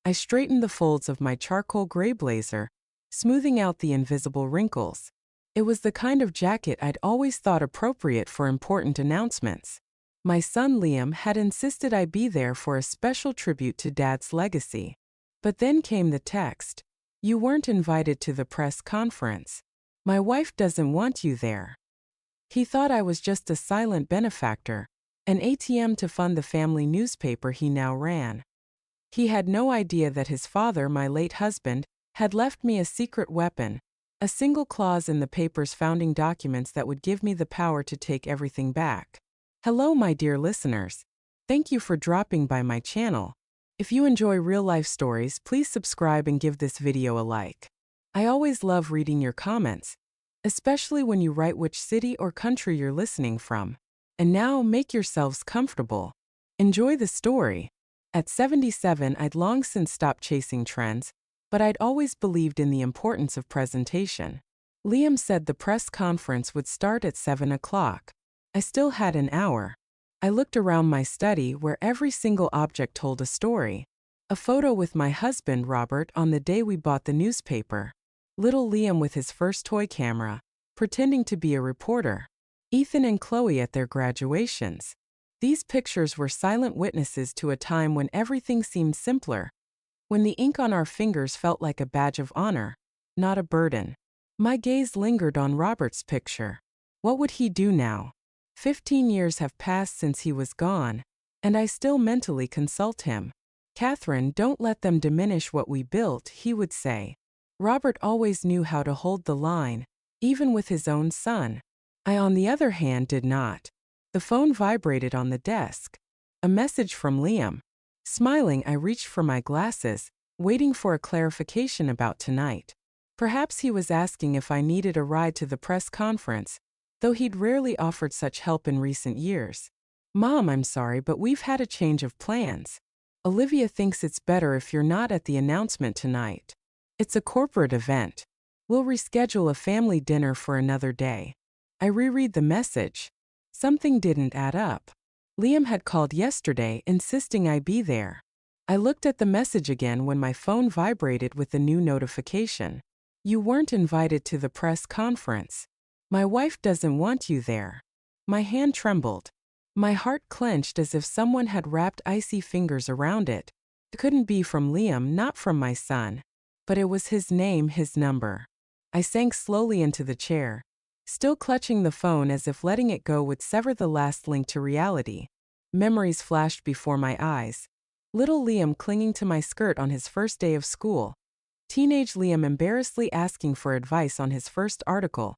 I straightened the folds of my charcoal gray blazer, smoothing out the invisible wrinkles. It was the kind of jacket I'd always thought appropriate for important announcements. My son Liam had insisted I be there for a special tribute to Dad's legacy. But then came the text. "You weren't invited to the press conference. My wife doesn't want you there." He thought I was just a silent benefactor, an ATM to fund the family newspaper he now ran. He had no idea that his father, my late husband, had left me a secret weapon, a single clause in the paper's founding documents that would give me the power to take everything back. Hello, my dear listeners. Thank you for dropping by my channel. If you enjoy real-life stories, please subscribe and give this video a like. I always love reading your comments, especially when you write which city or country you're listening from. And now, make yourselves comfortable. Enjoy the story. At 77, I'd long since stopped chasing trends, but I'd always believed in the importance of presentation. Liam said the press conference would start at 7 o'clock. I still had an hour. I looked around my study where every single object told a story. A photo with my husband, Robert, on the day we bought the newspaper. Little Liam with his first toy camera, pretending to be a reporter. Ethan and Chloe at their graduations. These pictures were silent witnesses to a time when everything seemed simpler, when the ink on our fingers felt like a badge of honor, not a burden. My gaze lingered on Robert's picture. What would he do now? 15 years have passed since he was gone, and I still mentally consult him. "Catherine, don't let them diminish what we built," he would say. Robert always knew how to hold the line, even with his own son. I, on the other hand, did not. The phone vibrated on the desk. A message from Liam. Smiling, I reached for my glasses, waiting for a clarification about tonight. Perhaps he was asking if I needed a ride to the press conference, though he'd rarely offered such help in recent years. "Mom, I'm sorry, but we've had a change of plans. Olivia thinks it's better if you're not at the announcement tonight. It's a corporate event. We'll reschedule a family dinner for another day." I reread the message. Something didn't add up. Liam had called yesterday, insisting I be there. I looked at the message again when my phone vibrated with a new notification. "You weren't invited to the press conference. My wife doesn't want you there." My hand trembled. My heart clenched as if someone had wrapped icy fingers around it. It couldn't be from Liam, not from my son. But it was his name, his number. I sank slowly into the chair, still clutching the phone as if letting it go would sever the last link to reality. Memories flashed before my eyes. Little Liam clinging to my skirt on his first day of school. Teenage Liam embarrassedly asking for advice on his first article.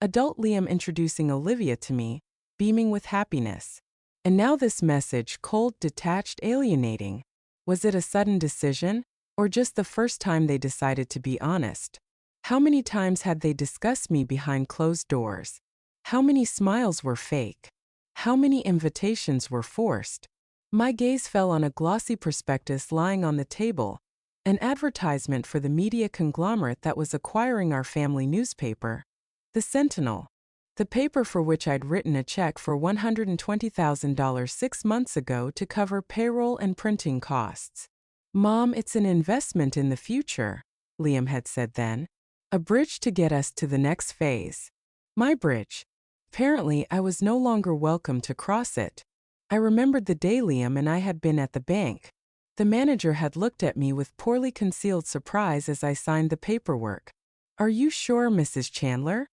Adult Liam introducing Olivia to me, beaming with happiness. And now this message, cold, detached, alienating. Was it a sudden decision, or just the first time they decided to be honest? How many times had they discussed me behind closed doors? How many smiles were fake? How many invitations were forced? My gaze fell on a glossy prospectus lying on the table, an advertisement for the media conglomerate that was acquiring our family newspaper, The Sentinel, the paper for which I'd written a check for $120,000 6 months ago to cover payroll and printing costs. "Mom, it's an investment in the future," Liam had said then. "A bridge to get us to the next phase." My bridge. Apparently, I was no longer welcome to cross it. I remembered the day Liam and I had been at the bank. The manager had looked at me with poorly concealed surprise as I signed the paperwork. "Are you sure, Mrs. Chandler?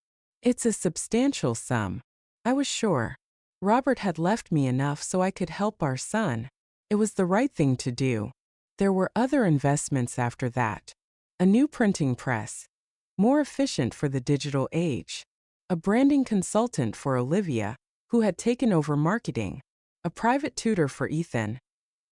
It's a substantial sum." I was sure. Robert had left me enough so I could help our son. It was the right thing to do. There were other investments after that. A new printing press, more efficient for the digital age. A branding consultant for Olivia, who had taken over marketing. A private tutor for Ethan.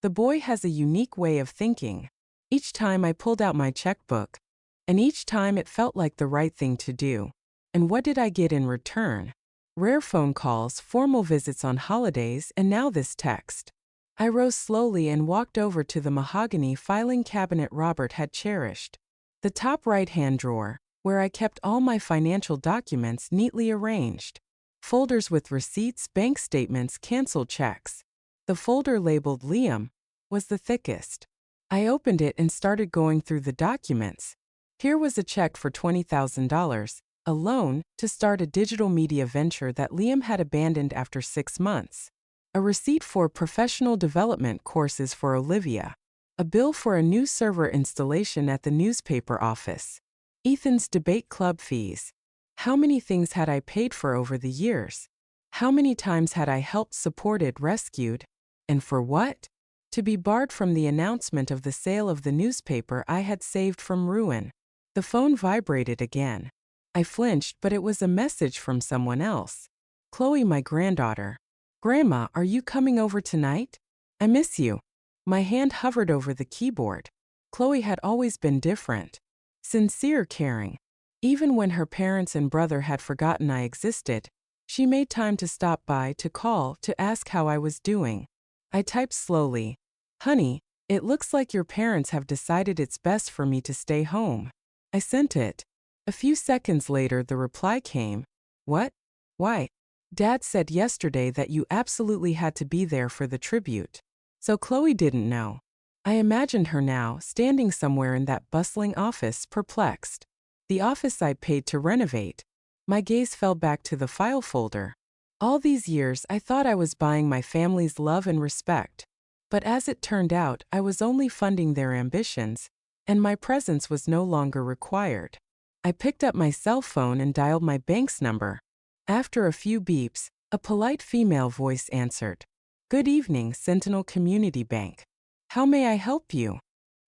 The boy has a unique way of thinking. Each time I pulled out my checkbook, and each time it felt like the right thing to do. And what did I get in return? Rare phone calls, formal visits on holidays, and now this text. I rose slowly and walked over to the mahogany filing cabinet Robert had cherished. The top right-hand drawer, where I kept all my financial documents neatly arranged. Folders with receipts, bank statements, canceled checks. The folder labeled Liam was the thickest. I opened it and started going through the documents. Here was a check for $20,000, a loan to start a digital media venture that Liam had abandoned after 6 months, a receipt for professional development courses for Olivia, a bill for a new server installation at the newspaper office, Ethan's debate club fees. How many things had I paid for over the years? How many times had I helped, supported, rescued? And for what? To be barred from the announcement of the sale of the newspaper I had saved from ruin. The phone vibrated again. I flinched, but it was a message from someone else. Chloe, my granddaughter. Grandma, are you coming over tonight? I miss you. My hand hovered over the keyboard. Chloe had always been different. Sincere, caring. Even when her parents and brother had forgotten I existed, she made time to stop by, to call, to ask how I was doing. I typed slowly. Honey, it looks like your parents have decided it's best for me to stay home. I sent it. A few seconds later, the reply came. What? Why? Dad said yesterday that you absolutely had to be there for the tribute. So Chloe didn't know. I imagined her now, standing somewhere in that bustling office, perplexed. The office I paid to renovate. My gaze fell back to the file folder. All these years I thought I was buying my family's love and respect. But as it turned out, I was only funding their ambitions, and my presence was no longer required. I picked up my cell phone and dialed my bank's number. After a few beeps, a polite female voice answered. Good evening, Sentinel Community Bank. How may I help you?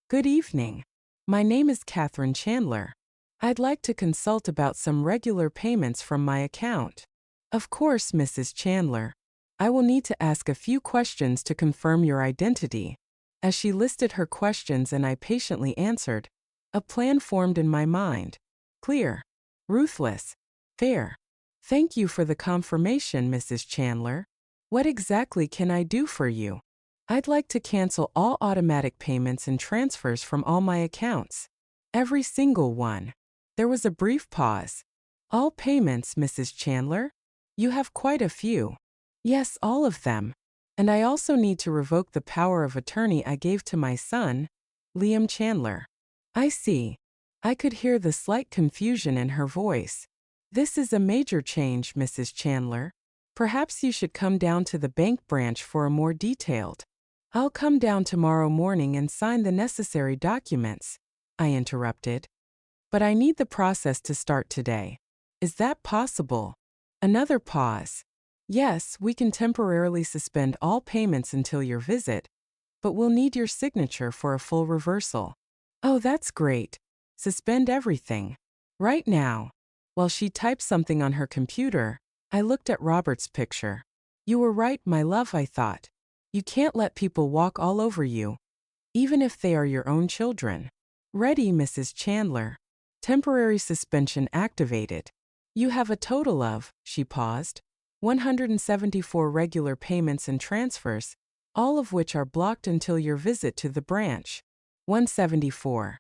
Good evening. My name is Catherine Chandler. I'd like to consult about some regular payments from my account. Of course, Mrs. Chandler. I will need to ask a few questions to confirm your identity. As she listed her questions and I patiently answered, a plan formed in my mind. Clear, ruthless, fair. Thank you for the confirmation, Mrs. Chandler. What exactly can I do for you? I'd like to cancel all automatic payments and transfers from all my accounts. Every single one. There was a brief pause. All payments, Mrs. Chandler? You have quite a few. Yes, all of them. And I also need to revoke the power of attorney I gave to my son, Liam Chandler. I see. I could hear the slight confusion in her voice. This is a major change, Mrs. Chandler. Perhaps you should come down to the bank branch for a more detailed. I'll come down tomorrow morning and sign the necessary documents, I interrupted. But I need the process to start today. Is that possible? Another pause. Yes, we can temporarily suspend all payments until your visit, but we'll need your signature for a full reversal. Oh, that's great. Suspend everything. Right now. While she typed something on her computer, I looked at Robert's picture. You were right, my love, I thought. You can't let people walk all over you, even if they are your own children. Ready, Mrs. Chandler. Temporary suspension activated. You have a total of, she paused, 174 regular payments and transfers, all of which are blocked until your visit to the branch. 174.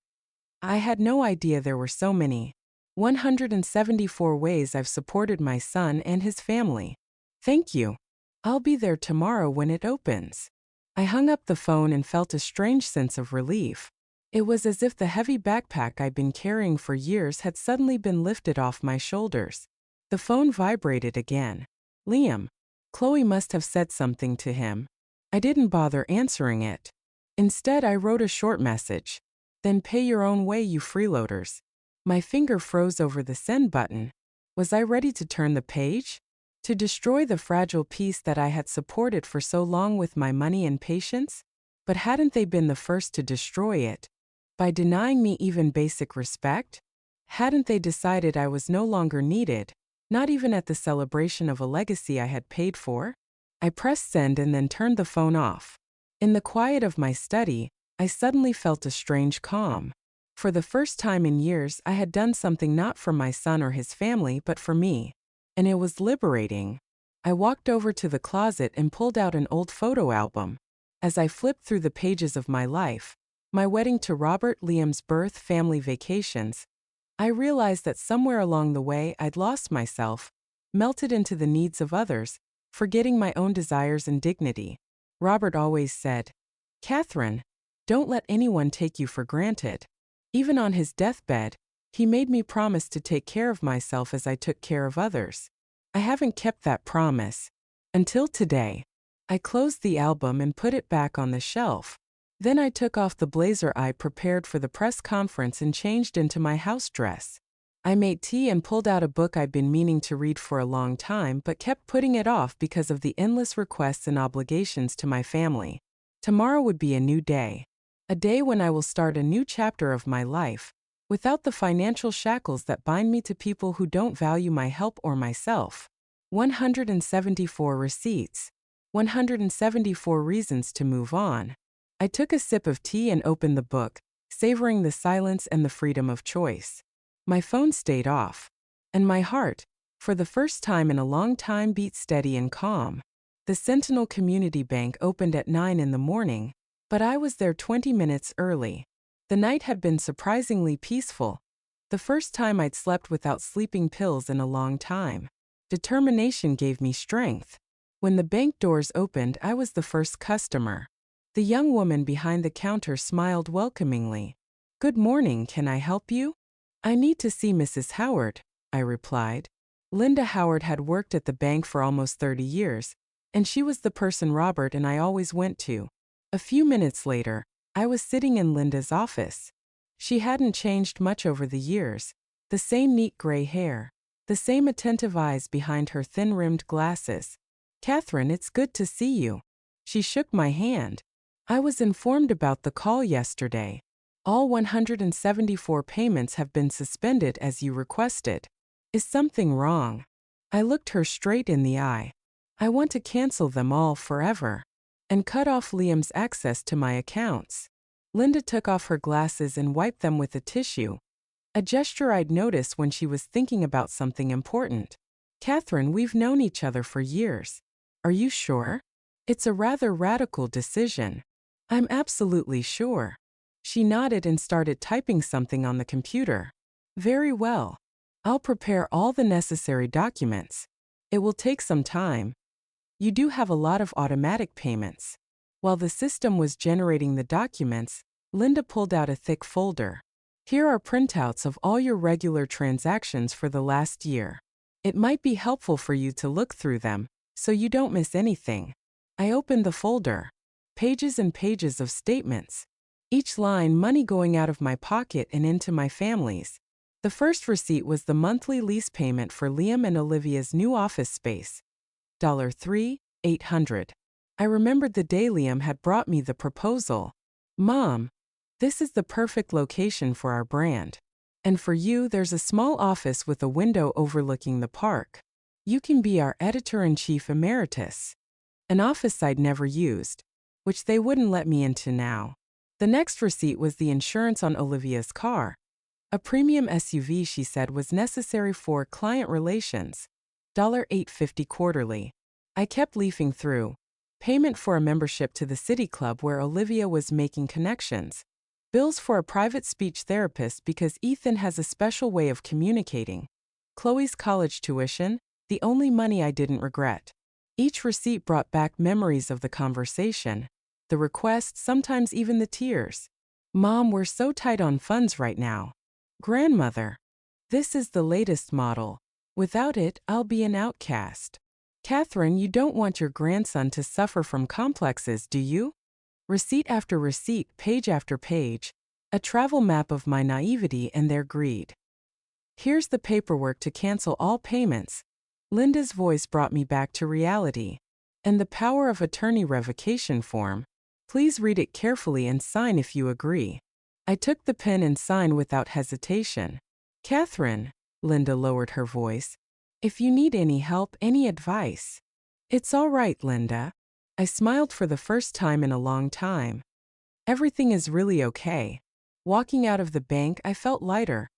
I had no idea there were so many. 174 ways I've supported my son and his family. Thank you. I'll be there tomorrow when it opens. I hung up the phone and felt a strange sense of relief. It was as if the heavy backpack I'd been carrying for years had suddenly been lifted off my shoulders. The phone vibrated again. Liam. Chloe must have said something to him. I didn't bother answering it. Instead, I wrote a short message. Then pay your own way, you freeloaders. My finger froze over the send button. Was I ready to turn the page? To destroy the fragile peace that I had supported for so long with my money and patience? But hadn't they been the first to destroy it? By denying me even basic respect? Hadn't they decided I was no longer needed, not even at the celebration of a legacy I had paid for? I pressed send and then turned the phone off. In the quiet of my study, I suddenly felt a strange calm. For the first time in years, I had done something not for my son or his family but for me. And it was liberating. I walked over to the closet and pulled out an old photo album. As I flipped through the pages of my life, my wedding to Robert, Liam's birth, family vacations, I realized that somewhere along the way I'd lost myself, melted into the needs of others, forgetting my own desires and dignity. Robert always said, Catherine, Don't let anyone take you for granted. Even on his deathbed, he made me promise to take care of myself as I took care of others. I haven't kept that promise. Until today. I closed the album and put it back on the shelf. Then I took off the blazer I prepared for the press conference and changed into my house dress. I made tea and pulled out a book I'd been meaning to read for a long time but kept putting it off because of the endless requests and obligations to my family. Tomorrow would be a new day. A day when I will start a new chapter of my life, without the financial shackles that bind me to people who don't value my help or myself. 174 receipts. 174 reasons to move on. I took a sip of tea and opened the book, savoring the silence and the freedom of choice. My phone stayed off. And my heart, for the first time in a long time, beat steady and calm. The Sentinel Community Bank opened at 9 in the morning, but I was there 20 minutes early. The night had been surprisingly peaceful. The first time I'd slept without sleeping pills in a long time. Determination gave me strength. When the bank doors opened, I was the first customer. The young woman behind the counter smiled welcomingly. "Good morning, can I help you?" "I need to see Mrs. Howard," I replied. Linda Howard had worked at the bank for almost 30 years, and she was the person Robert and I always went to. A few minutes later, I was sitting in Linda's office. She hadn't changed much over the years. The same neat gray hair, the same attentive eyes behind her thin-rimmed glasses. "Catherine, it's good to see you." She shook my hand. "I was informed about the call yesterday. All 174 payments have been suspended as you requested. Is something wrong?" I looked her straight in the eye. "I want to cancel them all forever and cut off Liam's access to my accounts." Linda took off her glasses and wiped them with a tissue, a gesture I'd noticed when she was thinking about something important. "Catherine, we've known each other for years. Are you sure? It's a rather radical decision." "I'm absolutely sure." She nodded and started typing something on the computer. "Very well. I'll prepare all the necessary documents. It will take some time. You do have a lot of automatic payments." While the system was generating the documents, Linda pulled out a thick folder. "Here are printouts of all your regular transactions for the last year. It might be helpful for you to look through them, so you don't miss anything." I opened the folder. Pages and pages of statements. Each line money going out of my pocket and into my family's. The first receipt was the monthly lease payment for Liam and Olivia's new office space. $3,800. I remembered the day Liam had brought me the proposal. "Mom, this is the perfect location for our brand. And for you, there's a small office with a window overlooking the park. You can be our editor-in-chief emeritus." An office I'd never used, which they wouldn't let me into now. The next receipt was the insurance on Olivia's car. A premium SUV, she said, was necessary for client relations. $850 quarterly. I kept leafing through. Payment for a membership to the City Club where Olivia was making connections. Bills for a private speech therapist because Ethan has a special way of communicating. Chloe's college tuition, the only money I didn't regret. Each receipt brought back memories of the conversation, the request, sometimes even the tears. "Mom, we're so tight on funds right now." "Grandmother, this is the latest model. Without it, I'll be an outcast." "Catherine, you don't want your grandson to suffer from complexes, do you?" Receipt after receipt, page after page, a travel map of my naivety and their greed. "Here's the paperwork to cancel all payments." Linda's voice brought me back to reality. "And the power of attorney revocation form. Please read it carefully and sign if you agree." I took the pen and signed without hesitation. "Catherine," Linda lowered her voice, "if you need any help, any advice." "It's all right, Linda." I smiled for the first time in a long time. "Everything is really okay." Walking out of the bank, I felt lighter,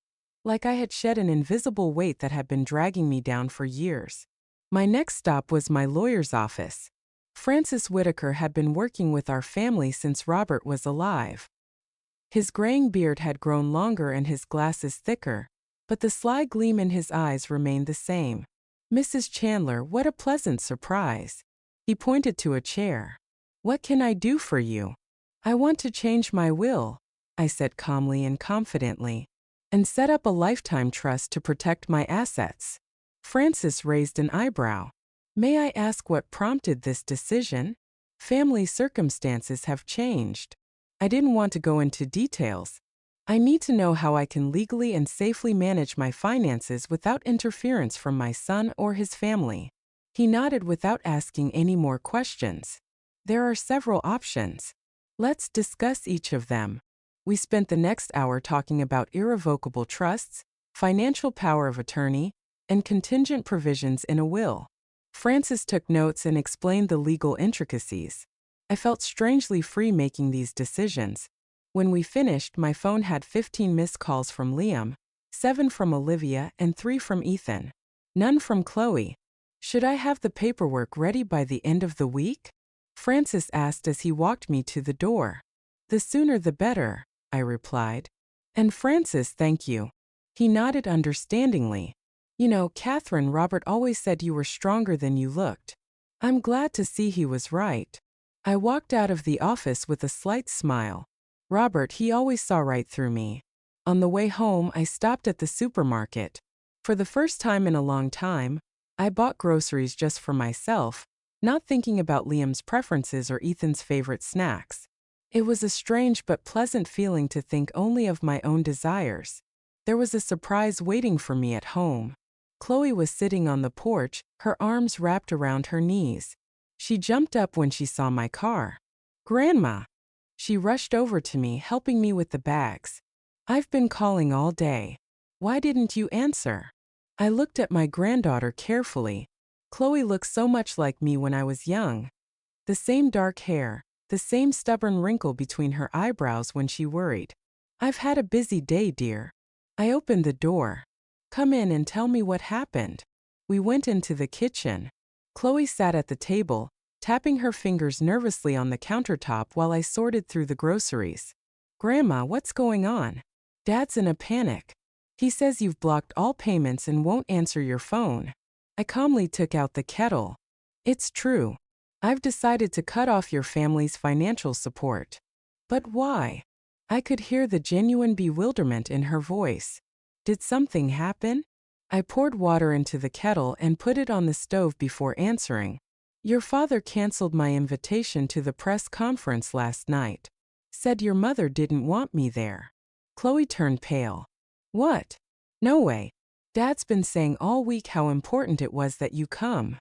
like I had shed an invisible weight that had been dragging me down for years. My next stop was my lawyer's office. Francis Whitaker had been working with our family since Robert was alive. His graying beard had grown longer and his glasses thicker, but the sly gleam in his eyes remained the same. "Mrs. Chandler, what a pleasant surprise." He pointed to a chair. "What can I do for you?" I want to change my will, I said calmly and confidently, and set up a lifetime trust to protect my assets. Francis raised an eyebrow. May I ask what prompted this decision? Family circumstances have changed. I didn't want to go into details. I need to know how I can legally and safely manage my finances without interference from my son or his family. He nodded without asking any more questions. There are several options. Let's discuss each of them. We spent the next hour talking about irrevocable trusts, financial power of attorney, and contingent provisions in a will. Francis took notes and explained the legal intricacies. I felt strangely free making these decisions. When we finished, my phone had 15 missed calls from Liam, 7 from Olivia, and 3 from Ethan. None from Chloe. Should I have the paperwork ready by the end of the week? Francis asked as he walked me to the door. The sooner the better, I replied. And Francis, thank you. He nodded understandingly. You know, Catherine, Robert always said you were stronger than you looked. I'm glad to see he was right. I walked out of the office with a slight smile. Robert, he always saw right through me. On the way home, I stopped at the supermarket. For the first time in a long time, I bought groceries just for myself, not thinking about Liam's preferences or Ethan's favorite snacks. It was a strange but pleasant feeling to think only of my own desires. There was a surprise waiting for me at home. Chloe was sitting on the porch, her arms wrapped around her knees. She jumped up when she saw my car. Grandma! She rushed over to me, helping me with the bags. I've been calling all day. Why didn't you answer? I looked at my granddaughter carefully. Chloe looked so much like me when I was young. The same dark hair, the same stubborn wrinkle between her eyebrows when she worried. I've had a busy day, dear. I opened the door. Come in and tell me what happened. We went into the kitchen. Chloe sat at the table, tapping her fingers nervously on the countertop while I sorted through the groceries. Grandma, what's going on? Dad's in a panic. He says you've blocked all payments and won't answer your phone. I calmly took out the kettle. It's true. I've decided to cut off your family's financial support. But why? I could hear the genuine bewilderment in her voice. Did something happen? I poured water into the kettle and put it on the stove before answering. Your father canceled my invitation to the press conference last night. Said your mother didn't want me there. Chloe turned pale. What? No way. Dad's been saying all week how important it was that you come.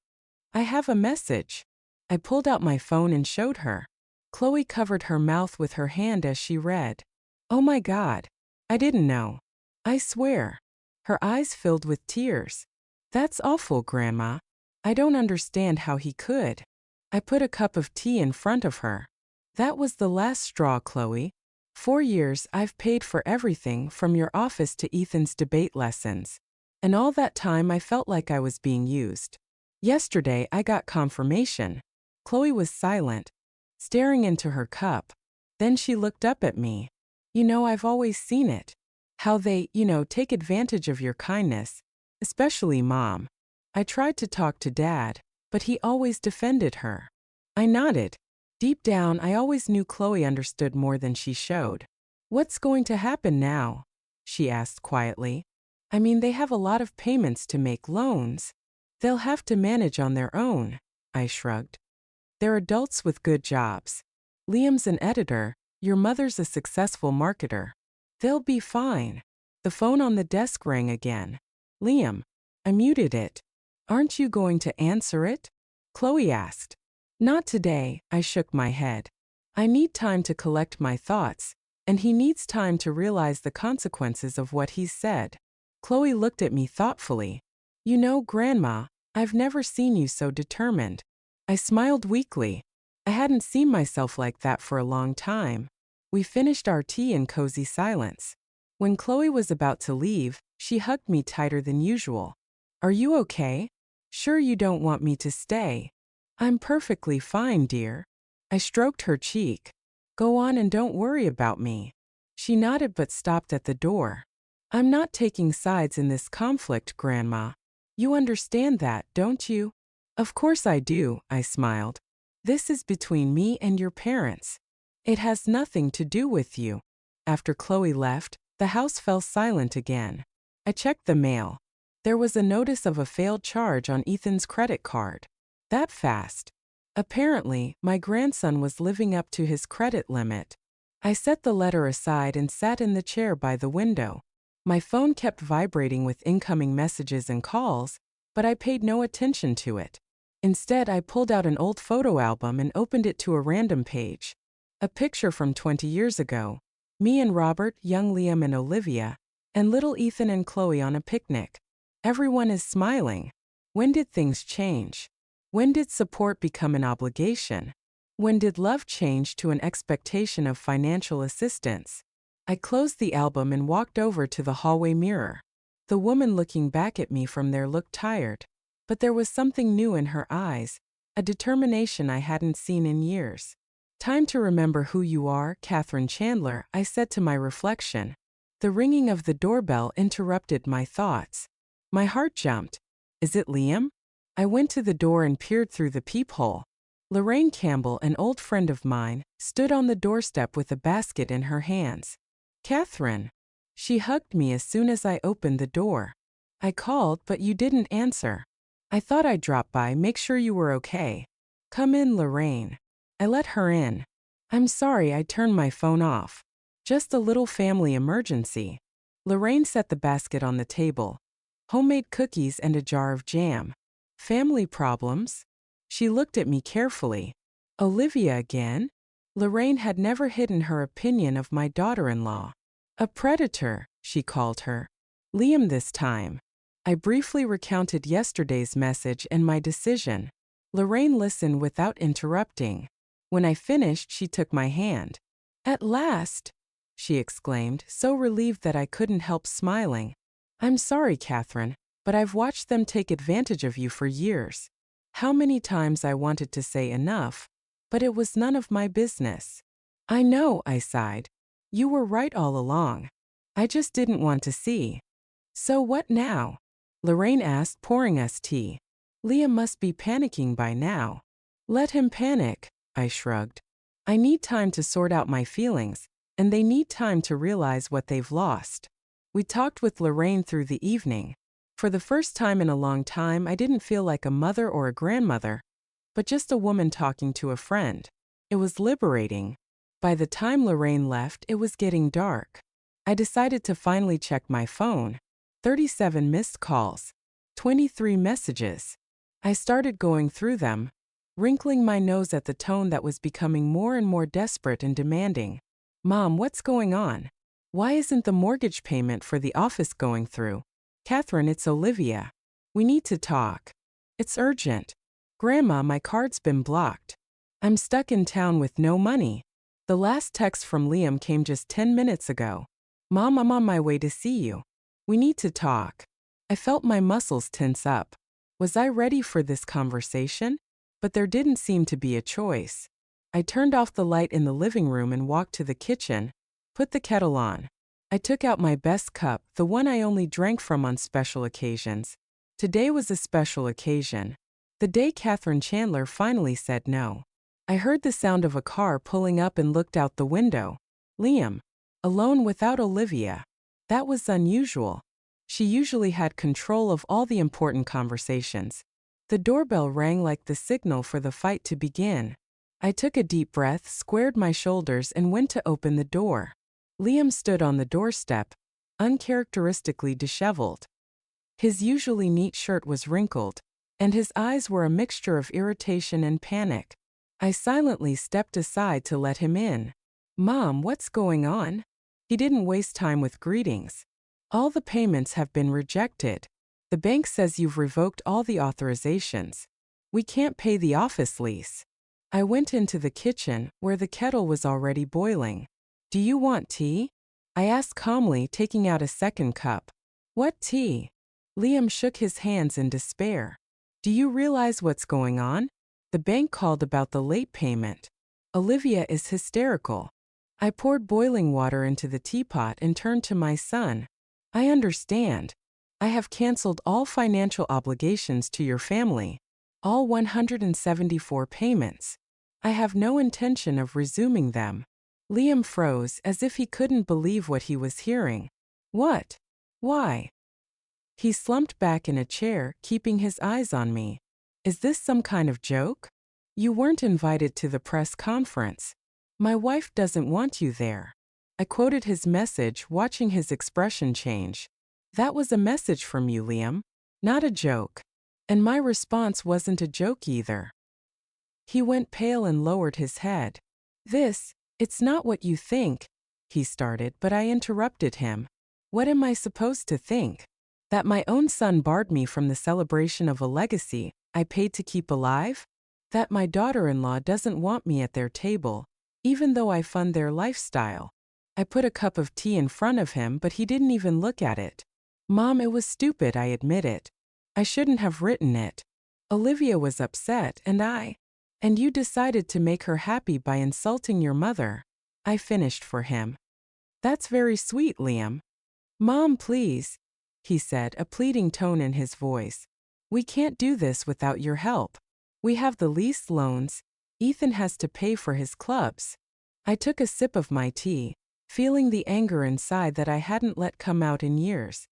I have a message. I pulled out my phone and showed her. Chloe covered her mouth with her hand as she read. Oh my God. I didn't know. I swear. Her eyes filled with tears. That's awful, Grandma. I don't understand how he could. I put a cup of tea in front of her. That was the last straw, Chloe. 4 years I've paid for everything from your office to Ethan's debate lessons. And all that time I felt like I was being used. Yesterday I got confirmation. Chloe was silent, staring into her cup. Then she looked up at me. You know, I've always seen it. How they, take advantage of your kindness, especially Mom. I tried to talk to Dad, but he always defended her. I nodded. Deep down, I always knew Chloe understood more than she showed. What's going to happen now? She asked quietly. I mean, they have a lot of payments to make, loans. They'll have to manage on their own, I shrugged. They're adults with good jobs. Liam's an editor, your mother's a successful marketer. They'll be fine. The phone on the desk rang again. Liam. I muted it. Aren't you going to answer it? Chloe asked. Not today, I shook my head. I need time to collect my thoughts, and he needs time to realize the consequences of what he's said. Chloe looked at me thoughtfully. You know, Grandma, I've never seen you so determined. I smiled weakly. I hadn't seen myself like that for a long time. We finished our tea in cozy silence. When Chloe was about to leave, she hugged me tighter than usual. Are you okay? Sure you don't want me to stay? I'm perfectly fine, dear. I stroked her cheek. Go on and don't worry about me. She nodded but stopped at the door. I'm not taking sides in this conflict, Grandma. You understand that, don't you? Of course I do, I smiled. This is between me and your parents. It has nothing to do with you. After Chloe left, the house fell silent again. I checked the mail. There was a notice of a failed charge on Ethan's credit card. That fast. Apparently, my grandson was living up to his credit limit. I set the letter aside and sat in the chair by the window. My phone kept vibrating with incoming messages and calls, but I paid no attention to it. Instead, I pulled out an old photo album and opened it to a random page. A picture from 20 years ago. Me and Robert, young Liam and Olivia, and little Ethan and Chloe on a picnic. Everyone is smiling. When did things change? When did support become an obligation? When did love change to an expectation of financial assistance? I closed the album and walked over to the hallway mirror. The woman looking back at me from there looked tired, but there was something new in her eyes, a determination I hadn't seen in years. Time to remember who you are, Catherine Chandler, I said to my reflection. The ringing of the doorbell interrupted my thoughts. My heart jumped. Is it Liam? I went to the door and peered through the peephole. Lorraine Campbell, an old friend of mine, stood on the doorstep with a basket in her hands. Catherine. She hugged me as soon as I opened the door. I called, but you didn't answer. I thought I'd drop by, make sure you were okay. Come in, Lorraine. I let her in. I'm sorry, I turned my phone off. Just a little family emergency. Lorraine set the basket on the table. Homemade cookies and a jar of jam. Family problems? She looked at me carefully. Olivia again? Lorraine had never hidden her opinion of my daughter-in-law. A predator, she called her. Liam this time. I briefly recounted yesterday's message and my decision. Lorraine listened without interrupting. When I finished, she took my hand. At last, she exclaimed, so relieved that I couldn't help smiling. I'm sorry, Catherine, but I've watched them take advantage of you for years. How many times I wanted to say enough, but it was none of my business. I know, I sighed. You were right all along. I just didn't want to see. So what now? Lorraine asked, pouring us tea. Liam must be panicking by now. Let him panic, I shrugged. I need time to sort out my feelings, and they need time to realize what they've lost. We talked with Lorraine through the evening. For the first time in a long time, I didn't feel like a mother or a grandmother, but just a woman talking to a friend. It was liberating. By the time Lorraine left, it was getting dark. I decided to finally check my phone. 37 missed calls. 23 messages. I started going through them, wrinkling my nose at the tone that was becoming more and more desperate and demanding. Mom, what's going on? Why isn't the mortgage payment for the office going through? Catherine, it's Olivia. We need to talk. It's urgent. Grandma, my card's been blocked. I'm stuck in town with no money. The last text from Liam came just 10 minutes ago. Mom, I'm on my way to see you. We need to talk. I felt my muscles tense up. Was I ready for this conversation? But there didn't seem to be a choice. I turned off the light in the living room and walked to the kitchen, put the kettle on. I took out my best cup, the one I only drank from on special occasions. Today was a special occasion. The day Catherine Chandler finally said no. I heard the sound of a car pulling up and looked out the window. Liam. Alone without Olivia. That was unusual. She usually had control of all the important conversations. The doorbell rang like the signal for the fight to begin. I took a deep breath, squared my shoulders, and went to open the door. Liam stood on the doorstep, uncharacteristically disheveled. His usually neat shirt was wrinkled, and his eyes were a mixture of irritation and panic. I silently stepped aside to let him in. Mom, what's going on? He didn't waste time with greetings. All the payments have been rejected. The bank says you've revoked all the authorizations. We can't pay the office lease. I went into the kitchen, where the kettle was already boiling. Do you want tea? I asked calmly, taking out a second cup. What tea? Liam shook his hands in despair. Do you realize what's going on? The bank called about the late payment. Olivia is hysterical. I poured boiling water into the teapot and turned to my son. I understand. I have canceled all financial obligations to your family, all 174 payments. I have no intention of resuming them. Liam froze as if he couldn't believe what he was hearing. What? Why? He slumped back in a chair, keeping his eyes on me. Is this some kind of joke? You weren't invited to the press conference. My wife doesn't want you there. I quoted his message, watching his expression change. That was a message from you, Liam. Not a joke. And my response wasn't a joke either. He went pale and lowered his head. It's not what you think, he started, but I interrupted him. What am I supposed to think? That my own son barred me from the celebration of a legacy I paid to keep alive? That my daughter-in-law doesn't want me at their table, even though I fund their lifestyle? I put a cup of tea in front of him, but he didn't even look at it. Mom, it was stupid, I admit it. I shouldn't have written it. Olivia was upset, and you decided to make her happy by insulting your mother. I finished for him. That's very sweet, Liam. Mom, please, he said, a pleading tone in his voice. We can't do this without your help. We have the lease loans. Ethan has to pay for his clubs. I took a sip of my tea, feeling the anger inside that I hadn't let come out in years.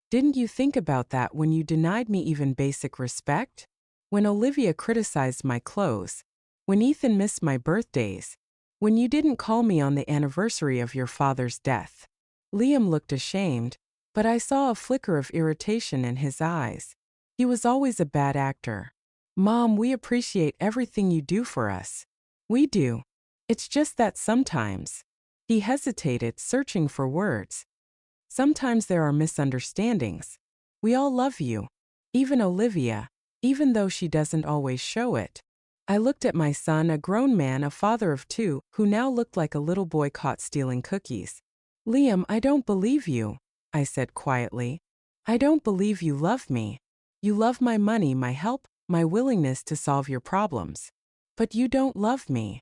Didn't you think about that when you denied me even basic respect? When Olivia criticized my clothes? When Ethan missed my birthdays? When you didn't call me on the anniversary of your father's death? Liam looked ashamed, but I saw a flicker of irritation in his eyes. He was always a bad actor. Mom, we appreciate everything you do for us. We do. It's just that sometimes. He hesitated, searching for words. Sometimes there are misunderstandings. We all love you. Even Olivia, even though she doesn't always show it. I looked at my son, a grown man, a father of two, who now looked like a little boy caught stealing cookies. Liam, I don't believe you, I said quietly. I don't believe you love me. You love my money, my help, my willingness to solve your problems. But you don't love me.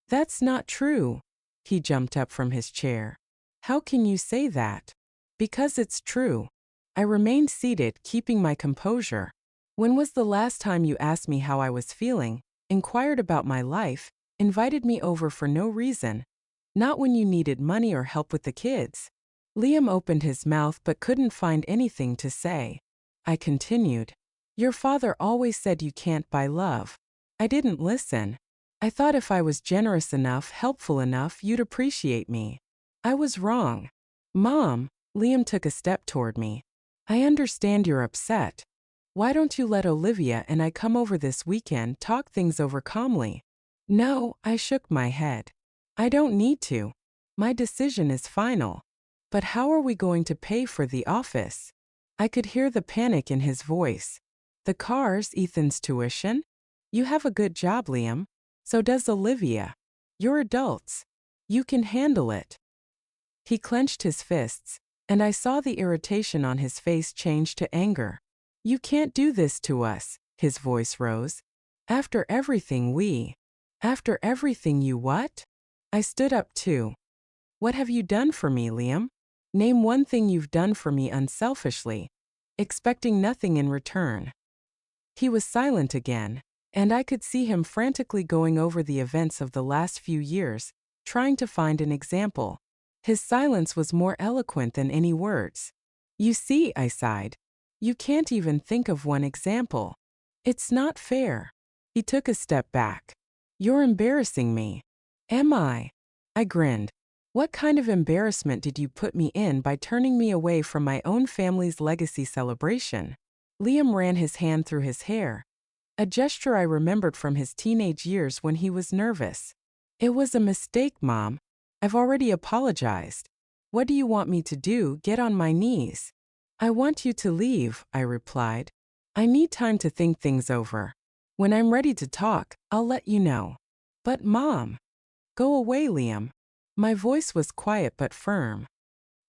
That's not true. He jumped up from his chair. How can you say that? Because it's true. I remained seated, keeping my composure. When was the last time you asked me how I was feeling, inquired about my life, invited me over for no reason? Not when you needed money or help with the kids. Liam opened his mouth but couldn't find anything to say. I continued. Your father always said you can't buy love. I didn't listen. I thought if I was generous enough, helpful enough, you'd appreciate me. I was wrong. Mom, Liam took a step toward me. I understand you're upset. Why don't you let Olivia and I come over this weekend, talk things over calmly? No, I shook my head. I don't need to. My decision is final. But how are we going to pay for the office? I could hear the panic in his voice. The cars, Ethan's tuition? You have a good job, Liam. So does Olivia. You're adults. You can handle it. He clenched his fists, and I saw the irritation on his face change to anger. You can't do this to us, his voice rose. After everything you what? I stood up too. What have you done for me, Liam? Name one thing you've done for me unselfishly, expecting nothing in return. He was silent again, and I could see him frantically going over the events of the last few years, trying to find an example. His silence was more eloquent than any words. You see, I sighed. You can't even think of one example. It's not fair. He took a step back. You're embarrassing me. Am I? I grinned. What kind of embarrassment did you put me in by turning me away from my own family's legacy celebration? Liam ran his hand through his hair, a gesture I remembered from his teenage years when he was nervous. It was a mistake, Mom. I've already apologized. What do you want me to do? Get on my knees? I want you to leave, I replied. I need time to think things over. When I'm ready to talk, I'll let you know. But Mom. Go away, Liam. My voice was quiet but firm.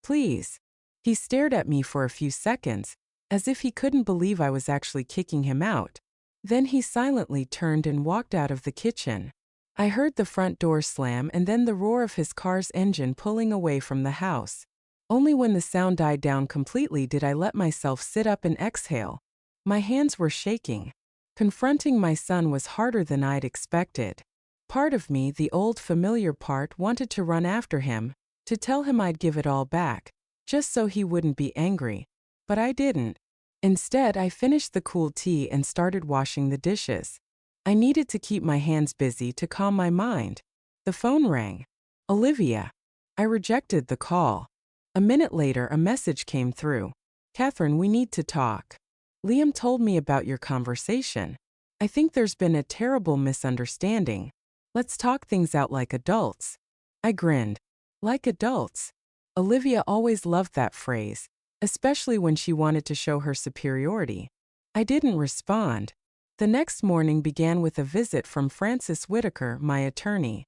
Please. He stared at me for a few seconds, as if he couldn't believe I was actually kicking him out. Then he silently turned and walked out of the kitchen. I heard the front door slam and then the roar of his car's engine pulling away from the house. Only when the sound died down completely did I let myself sit up and exhale. My hands were shaking. Confronting my son was harder than I'd expected. Part of me, the old familiar part, wanted to run after him, to tell him I'd give it all back, just so he wouldn't be angry. But I didn't. Instead, I finished the cool tea and started washing the dishes. I needed to keep my hands busy to calm my mind. The phone rang. Olivia. I rejected the call. A minute later, a message came through. Catherine, we need to talk. Liam told me about your conversation. I think there's been a terrible misunderstanding. Let's talk things out like adults. I grinned. Like adults. Olivia always loved that phrase, especially when she wanted to show her superiority. I didn't respond. The next morning began with a visit from Francis Whitaker, my attorney.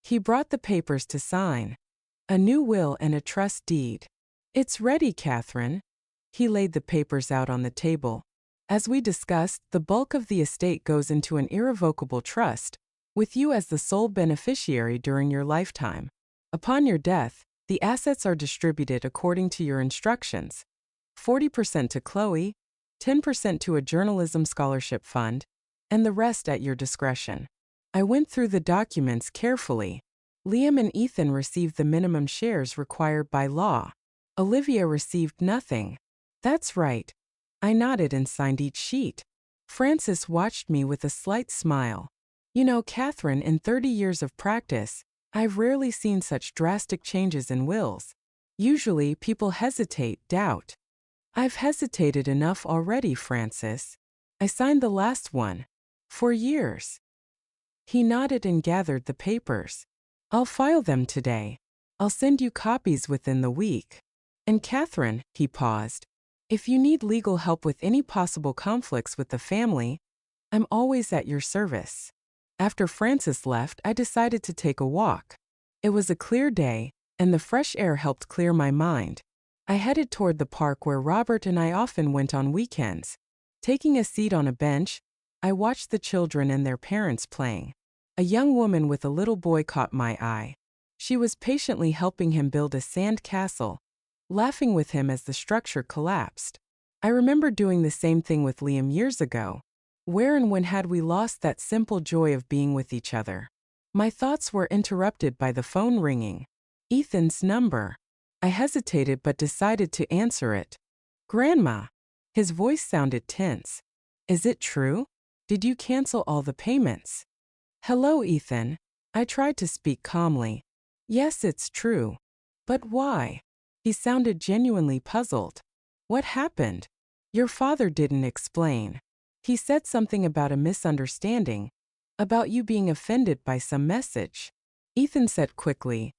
He brought the papers to sign. A new will and a trust deed. It's ready, Catherine. He laid the papers out on the table. As we discussed, the bulk of the estate goes into an irrevocable trust, with you as the sole beneficiary during your lifetime. Upon your death, the assets are distributed according to your instructions. 40% to Chloe, 10% to a journalism scholarship fund, and the rest at your discretion. I went through the documents carefully. Liam and Ethan received the minimum shares required by law. Olivia received nothing. That's right. I nodded and signed each sheet. Francis watched me with a slight smile. You know, Catherine, in 30 years of practice, I've rarely seen such drastic changes in wills. Usually, people hesitate, doubt. I've hesitated enough already, Francis. I signed the last one. For years. He nodded and gathered the papers. I'll file them today. I'll send you copies within the week. And Catherine, he paused, if you need legal help with any possible conflicts with the family, I'm always at your service. After Francis left, I decided to take a walk. It was a clear day, and the fresh air helped clear my mind. I headed toward the park where Robert and I often went on weekends. Taking a seat on a bench, I watched the children and their parents playing. A young woman with a little boy caught my eye. She was patiently helping him build a sand castle, laughing with him as the structure collapsed. I remember doing the same thing with Liam years ago. Where and when had we lost that simple joy of being with each other? My thoughts were interrupted by the phone ringing. Ethan's number. I hesitated but decided to answer it. Grandma. His voice sounded tense. Is it true? Did you cancel all the payments? Hello, Ethan. I tried to speak calmly. Yes, it's true. But why? He sounded genuinely puzzled. What happened? Your father didn't explain. He said something about a misunderstanding, about you being offended by some message. Ethan said quickly,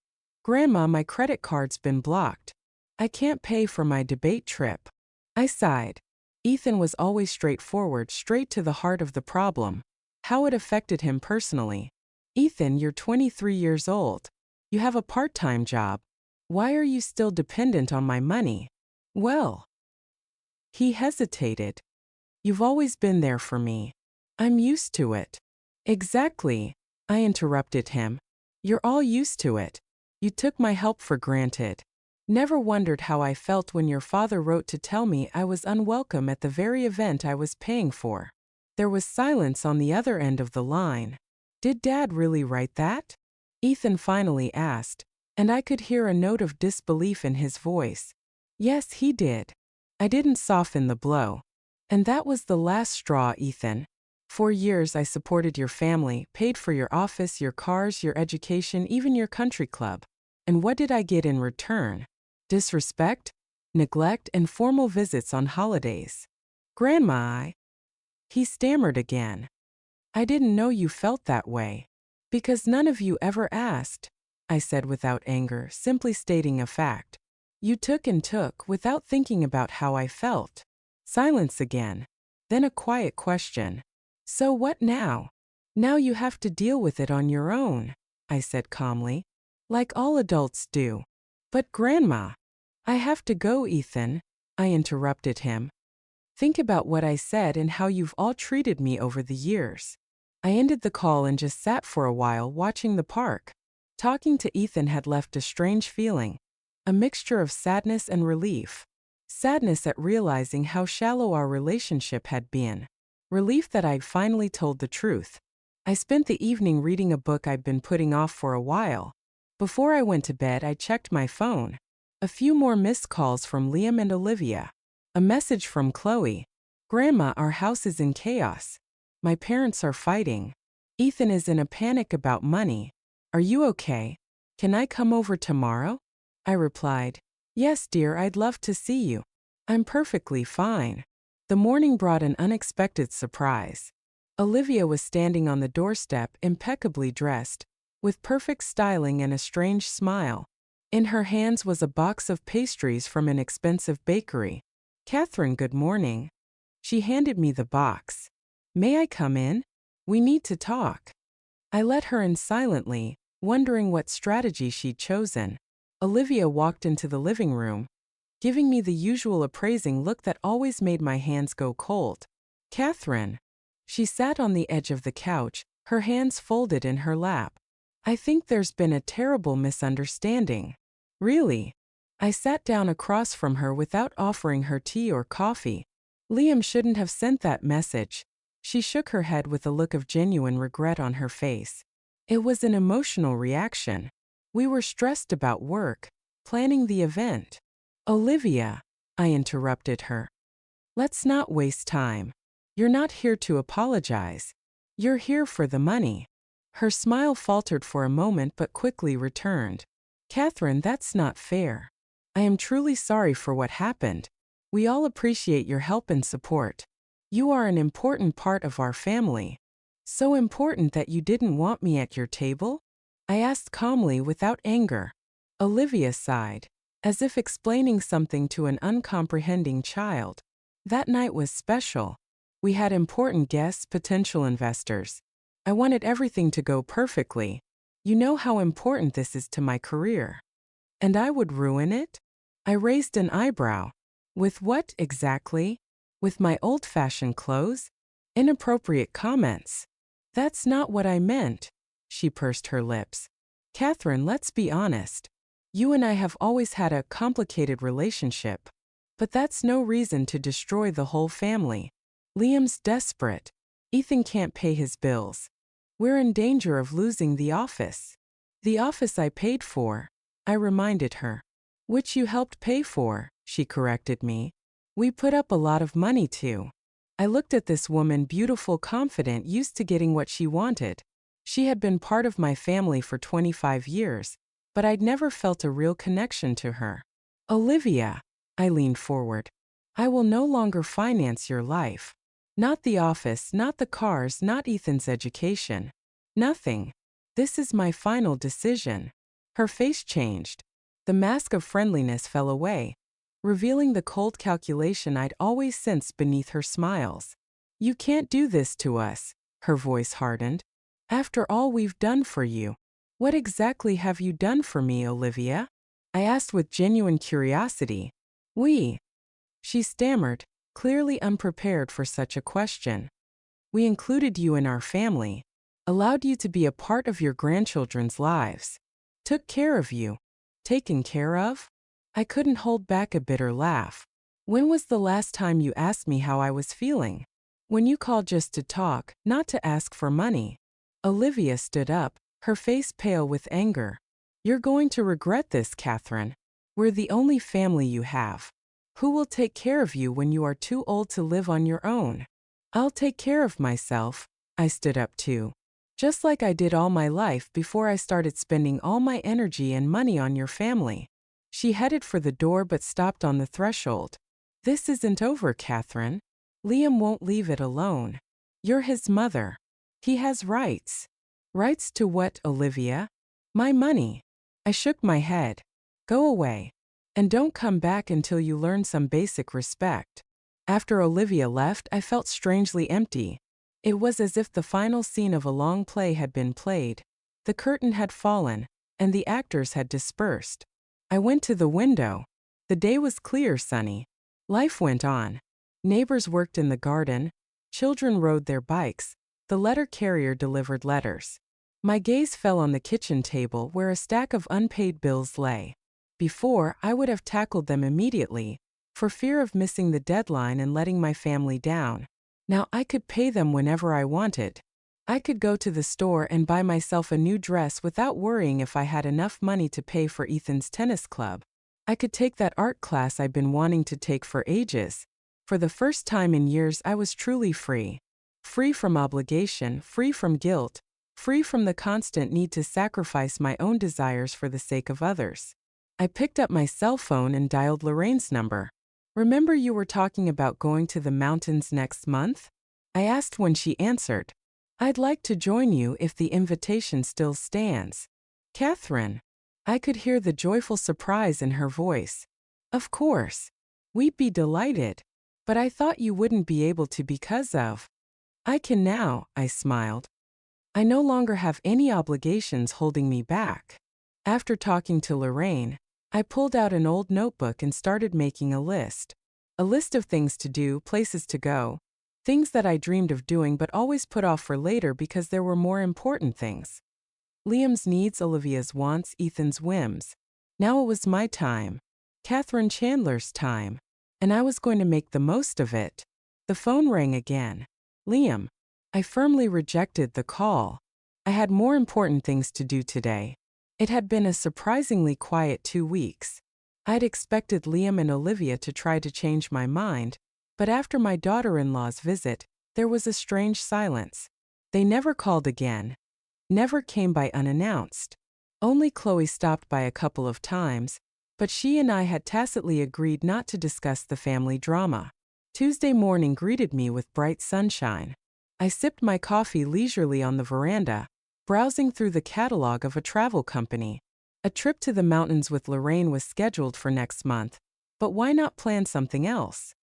Grandma, my credit card's been blocked. I can't pay for my debate trip. I sighed. Ethan was always straightforward, straight to the heart of the problem. How it affected him personally. Ethan, you're 23 years old. You have a part-time job. Why are you still dependent on my money? Well. He hesitated. You've always been there for me. I'm used to it. Exactly. I interrupted him. You're all used to it. You took my help for granted. Never wondered how I felt when your father wrote to tell me I was unwelcome at the very event I was paying for. There was silence on the other end of the line. Did Dad really write that? Ethan finally asked, and I could hear a note of disbelief in his voice. Yes, he did. I didn't soften the blow. And that was the last straw, Ethan. For years I supported your family, paid for your office, your cars, your education, even your country club. And what did I get in return? Disrespect, neglect, and formal visits on holidays. Grandma, He stammered again. I didn't know you felt that way. Because none of you ever asked, I said without anger, simply stating a fact. You took and took without thinking about how I felt. Silence again. Then a quiet question. So what now? Now you have to deal with it on your own, I said calmly. Like all adults do. But Grandma. I have to go, Ethan, I interrupted him. Think about what I said and how you've all treated me over the years. I ended the call and just sat for a while watching the park. Talking to Ethan had left a strange feeling. A mixture of sadness and relief. Sadness at realizing how shallow our relationship had been. Relief that I'd finally told the truth. I spent the evening reading a book I'd been putting off for a while. Before I went to bed, I checked my phone. A few more missed calls from Liam and Olivia. A message from Chloe. Grandma, our house is in chaos. My parents are fighting. Ethan is in a panic about money. Are you okay? Can I come over tomorrow? I replied, yes, dear, I'd love to see you. I'm perfectly fine. The morning brought an unexpected surprise. Olivia was standing on the doorstep, impeccably dressed, with perfect styling and a strange smile. In her hands was a box of pastries from an expensive bakery. Catherine, good morning. She handed me the box. May I come in? We need to talk. I let her in silently, wondering what strategy she'd chosen. Olivia walked into the living room, giving me the usual appraising look that always made my hands go cold. Catherine. She sat on the edge of the couch, her hands folded in her lap. I think there's been a terrible misunderstanding. Really? I sat down across from her without offering her tea or coffee. Liam shouldn't have sent that message. She shook her head with a look of genuine regret on her face. It was an emotional reaction. We were stressed about work, planning the event. Olivia, I interrupted her. Let's not waste time. You're not here to apologize. You're here for the money. Her smile faltered for a moment but quickly returned. Catherine, that's not fair. I am truly sorry for what happened. We all appreciate your help and support. You are an important part of our family. So important that you didn't want me at your table? I asked calmly without anger. Olivia sighed, as if explaining something to an uncomprehending child. That night was special. We had important guests, potential investors. I wanted everything to go perfectly. You know how important this is to my career. And I would ruin it? I raised an eyebrow. With what exactly? With my old-fashioned clothes? Inappropriate comments. That's not what I meant. She pursed her lips. Catherine, let's be honest. You and I have always had a complicated relationship. But that's no reason to destroy the whole family. Liam's desperate. Ethan can't pay his bills. We're in danger of losing the office. The office I paid for, I reminded her. Which you helped pay for, she corrected me. We put up a lot of money too. I looked at this woman, beautiful, confident, used to getting what she wanted. She had been part of my family for 25 years, but I'd never felt a real connection to her. Olivia, I leaned forward. I will no longer finance your life. Not the office, not the cars, not Ethan's education. Nothing. This is my final decision. Her face changed. The mask of friendliness fell away, revealing the cold calculation I'd always sensed beneath her smiles. You can't do this to us, her voice hardened. After all we've done for you. What exactly have you done for me, Olivia? I asked with genuine curiosity. She stammered, clearly unprepared for such a question. We included you in our family, allowed you to be a part of your grandchildren's lives, took care of you. Taken care of? I couldn't hold back a bitter laugh. When was the last time you asked me how I was feeling? When you called just to talk, not to ask for money. Olivia stood up, her face pale with anger. You're going to regret this, Catherine. We're the only family you have. Who will take care of you when you are too old to live on your own? I'll take care of myself. I stood up too. Just like I did all my life before I started spending all my energy and money on your family. She headed for the door but stopped on the threshold. This isn't over, Catherine. Liam won't leave it alone. You're his mother. He has rights. Rights to what, Olivia? My money. I shook my head. Go away. And don't come back until you learn some basic respect. After Olivia left, I felt strangely empty. It was as if the final scene of a long play had been played. The curtain had fallen, and the actors had dispersed. I went to the window. The day was clear, sunny. Life went on. Neighbors worked in the garden. Children rode their bikes. The letter carrier delivered letters. My gaze fell on the kitchen table where a stack of unpaid bills lay. Before, I would have tackled them immediately, for fear of missing the deadline and letting my family down. Now I could pay them whenever I wanted. I could go to the store and buy myself a new dress without worrying if I had enough money to pay for Ethan's tennis club. I could take that art class I'd been wanting to take for ages. For the first time in years, I was truly free. Free from obligation, free from guilt, free from the constant need to sacrifice my own desires for the sake of others. I picked up my cell phone and dialed Lorraine's number. "Remember you were talking about going to the mountains next month?" I asked when she answered. "I'd like to join you if the invitation still stands." "Catherine." I could hear the joyful surprise in her voice. "Of course. We'd be delighted. But I thought you wouldn't be able to because of—" "I can now," I smiled. "I no longer have any obligations holding me back." After talking to Lorraine, I pulled out an old notebook and started making a list. A list of things to do, places to go, things that I dreamed of doing but always put off for later because there were more important things. Liam's needs, Olivia's wants, Ethan's whims. Now it was my time. Catherine Chandler's time. And I was going to make the most of it. The phone rang again. "Liam." I firmly rejected the call. I had more important things to do today. It had been a surprisingly quiet 2 weeks. I'd expected Liam and Olivia to try to change my mind, but after my daughter-in-law's visit, there was a strange silence. They never called again. Never came by unannounced. Only Chloe stopped by a couple of times, but she and I had tacitly agreed not to discuss the family drama. Tuesday morning greeted me with bright sunshine. I sipped my coffee leisurely on the veranda, browsing through the catalog of a travel company. A trip to the mountains with Lorraine was scheduled for next month, but why not plan something else?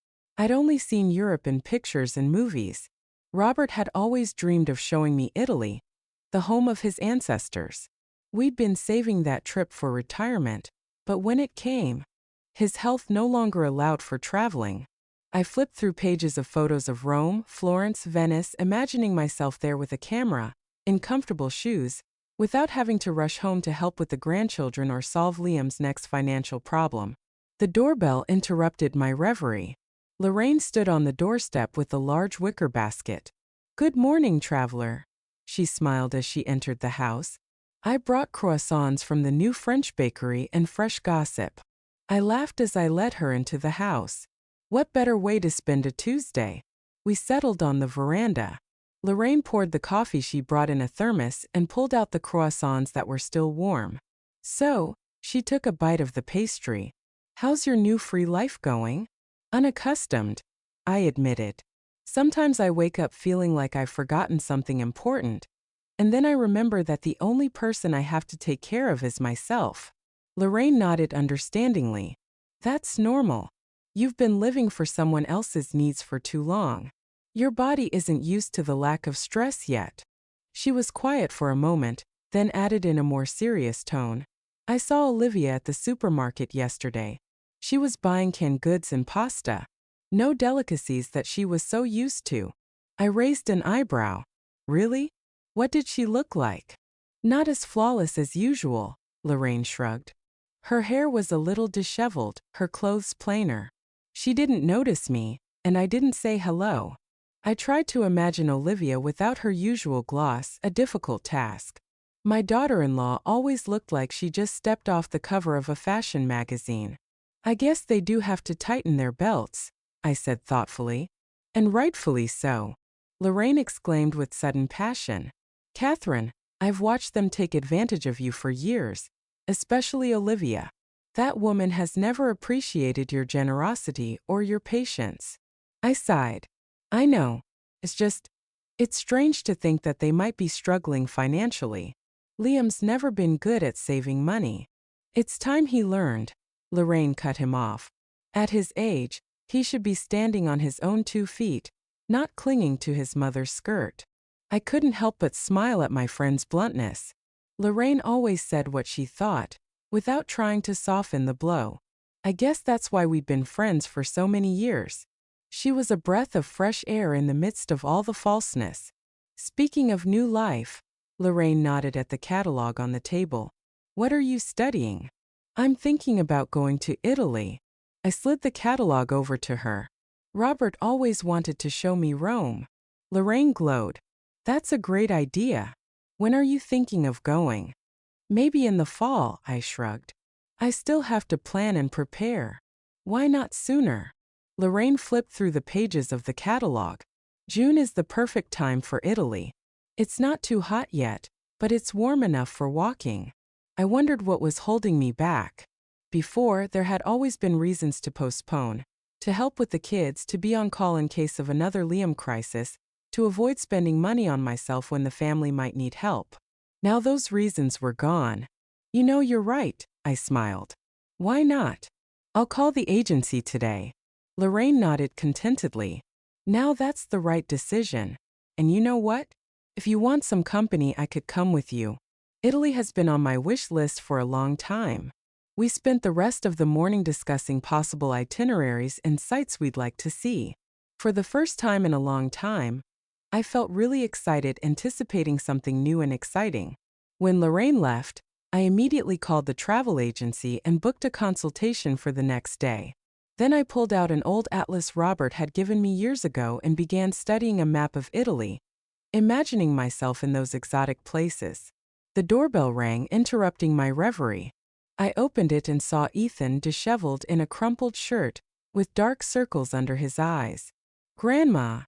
I'd only seen Europe in pictures and movies. Robert had always dreamed of showing me Italy, the home of his ancestors. We'd been saving that trip for retirement, but when it came, his health no longer allowed for traveling. I flipped through pages of photos of Rome, Florence, Venice, imagining myself there with a camera, in comfortable shoes, without having to rush home to help with the grandchildren or solve Liam's next financial problem. The doorbell interrupted my reverie. Lorraine stood on the doorstep with a large wicker basket. "Good morning, traveler." She smiled as she entered the house. "I brought croissants from the new French bakery and fresh gossip." I laughed as I led her into the house. What better way to spend a Tuesday? We settled on the veranda. Lorraine poured the coffee she brought in a thermos and pulled out the croissants that were still warm. "So," she took a bite of the pastry, "how's your new free life going?" "Unaccustomed," I admitted. "Sometimes I wake up feeling like I've forgotten something important, and then I remember that the only person I have to take care of is myself." Lorraine nodded understandingly. "That's normal. You've been living for someone else's needs for too long. Your body isn't used to the lack of stress yet." She was quiet for a moment, then added in a more serious tone, "I saw Olivia at the supermarket yesterday. She was buying canned goods and pasta. No delicacies that she was so used to." I raised an eyebrow. "Really? What did she look like?" "Not as flawless as usual," Lorraine shrugged. "Her hair was a little disheveled, her clothes plainer. She didn't notice me, and I didn't say hello." I tried to imagine Olivia without her usual gloss, a difficult task. My daughter-in-law always looked like she just stepped off the cover of a fashion magazine. "I guess they do have to tighten their belts," I said thoughtfully. "And rightfully so," Lorraine exclaimed with sudden passion. "Catherine, I've watched them take advantage of you for years, especially Olivia. That woman has never appreciated your generosity or your patience." I sighed. "I know. It's strange to think that they might be struggling financially. Liam's never been good at saving money." "It's time he learned," Lorraine cut him off. "At his age, he should be standing on his own 2 feet, not clinging to his mother's skirt." I couldn't help but smile at my friend's bluntness. Lorraine always said what she thought, without trying to soften the blow. I guess that's why we'd been friends for so many years. She was a breath of fresh air in the midst of all the falseness. "Speaking of new life," Lorraine nodded at the catalog on the table. "What are you studying?" "I'm thinking about going to Italy." I slid the catalog over to her. "Robert always wanted to show me Rome." Lorraine glowed. That's a great idea. When are you thinking of going? Maybe in the fall, I shrugged. I still have to plan and prepare. Why not sooner? Lorraine flipped through the pages of the catalog. June is the perfect time for Italy. It's not too hot yet, but it's warm enough for walking. I wondered what was holding me back. Before, there had always been reasons to postpone, to help with the kids, to be on call in case of another Liam crisis, to avoid spending money on myself when the family might need help. Now those reasons were gone. You know, you're right, I smiled. Why not? I'll call the agency today. Lorraine nodded contentedly. Now that's the right decision. And you know what? If you want some company, I could come with you. Italy has been on my wish list for a long time. We spent the rest of the morning discussing possible itineraries and sites we'd like to see. For the first time in a long time, I felt really excited, anticipating something new and exciting. When Lorraine left, I immediately called the travel agency and booked a consultation for the next day. Then I pulled out an old atlas Robert had given me years ago and began studying a map of Italy, imagining myself in those exotic places. The doorbell rang, interrupting my reverie. I opened it and saw Ethan, disheveled in a crumpled shirt, with dark circles under his eyes. Grandma.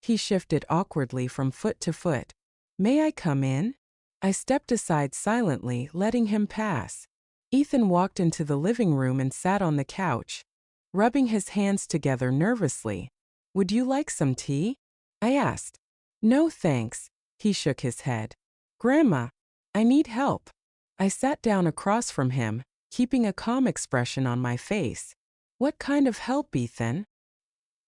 He shifted awkwardly from foot to foot. May I come in? I stepped aside silently, letting him pass. Ethan walked into the living room and sat on the couch, rubbing his hands together nervously. Would you like some tea? I asked. No thanks, he shook his head. Grandma, I need help. I sat down across from him, keeping a calm expression on my face. What kind of help, Ethan?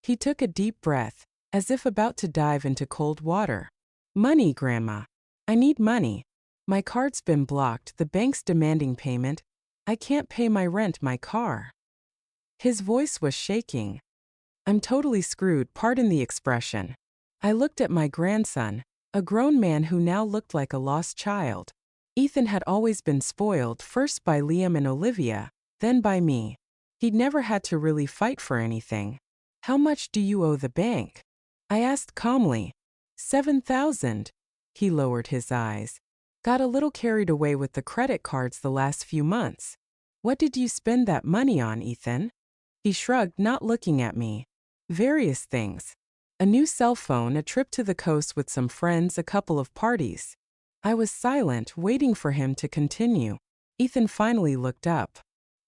He took a deep breath, as if about to dive into cold water. Money, Grandma. I need money. My card's been blocked, the bank's demanding payment. I can't pay my rent, my car. His voice was shaking. I'm totally screwed, pardon the expression. I looked at my grandson, a grown man who now looked like a lost child. Ethan had always been spoiled, first by Liam and Olivia, then by me. He'd never had to really fight for anything. How much do you owe the bank? I asked calmly. 7,000. He lowered his eyes. Got a little carried away with the credit cards the last few months. What did you spend that money on, Ethan? He shrugged, not looking at me. Various things. A new cell phone, a trip to the coast with some friends, a couple of parties. I was silent, waiting for him to continue. Ethan finally looked up.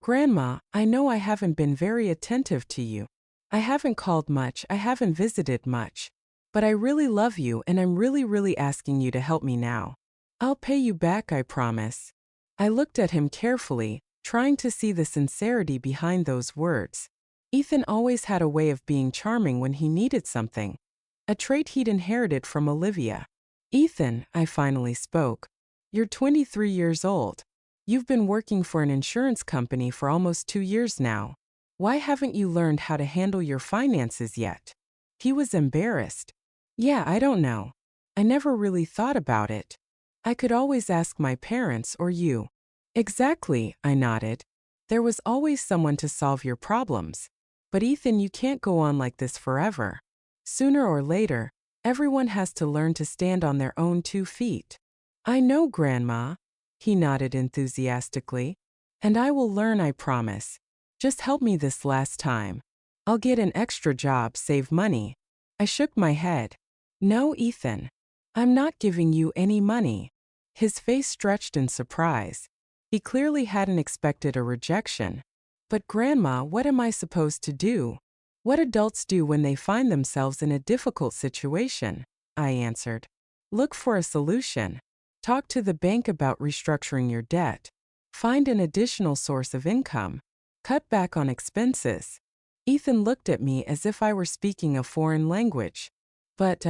Grandma, I know I haven't been very attentive to you. I haven't called much, I haven't visited much. But I really love you and I'm really asking you to help me now. I'll pay you back, I promise. I looked at him carefully, trying to see the sincerity behind those words. Ethan always had a way of being charming when he needed something, a trait he'd inherited from Olivia. Ethan, I finally spoke. You're 23 years old. You've been working for an insurance company for almost 2 years now. Why haven't you learned how to handle your finances yet? He was embarrassed. Yeah, I don't know. I never really thought about it. I could always ask my parents or you. Exactly, I nodded. There was always someone to solve your problems. But Ethan, you can't go on like this forever. Sooner or later, everyone has to learn to stand on their own 2 feet. I know, Grandma. He nodded enthusiastically. And I will learn, I promise. Just help me this last time. I'll get an extra job, save money. I shook my head. No, Ethan. I'm not giving you any money. His face stretched in surprise. He clearly hadn't expected a rejection. But Grandma, what am I supposed to do? What adults do when they find themselves in a difficult situation, I answered. Look for a solution. Talk to the bank about restructuring your debt. Find an additional source of income. Cut back on expenses. Ethan looked at me as if I were speaking a foreign language. But,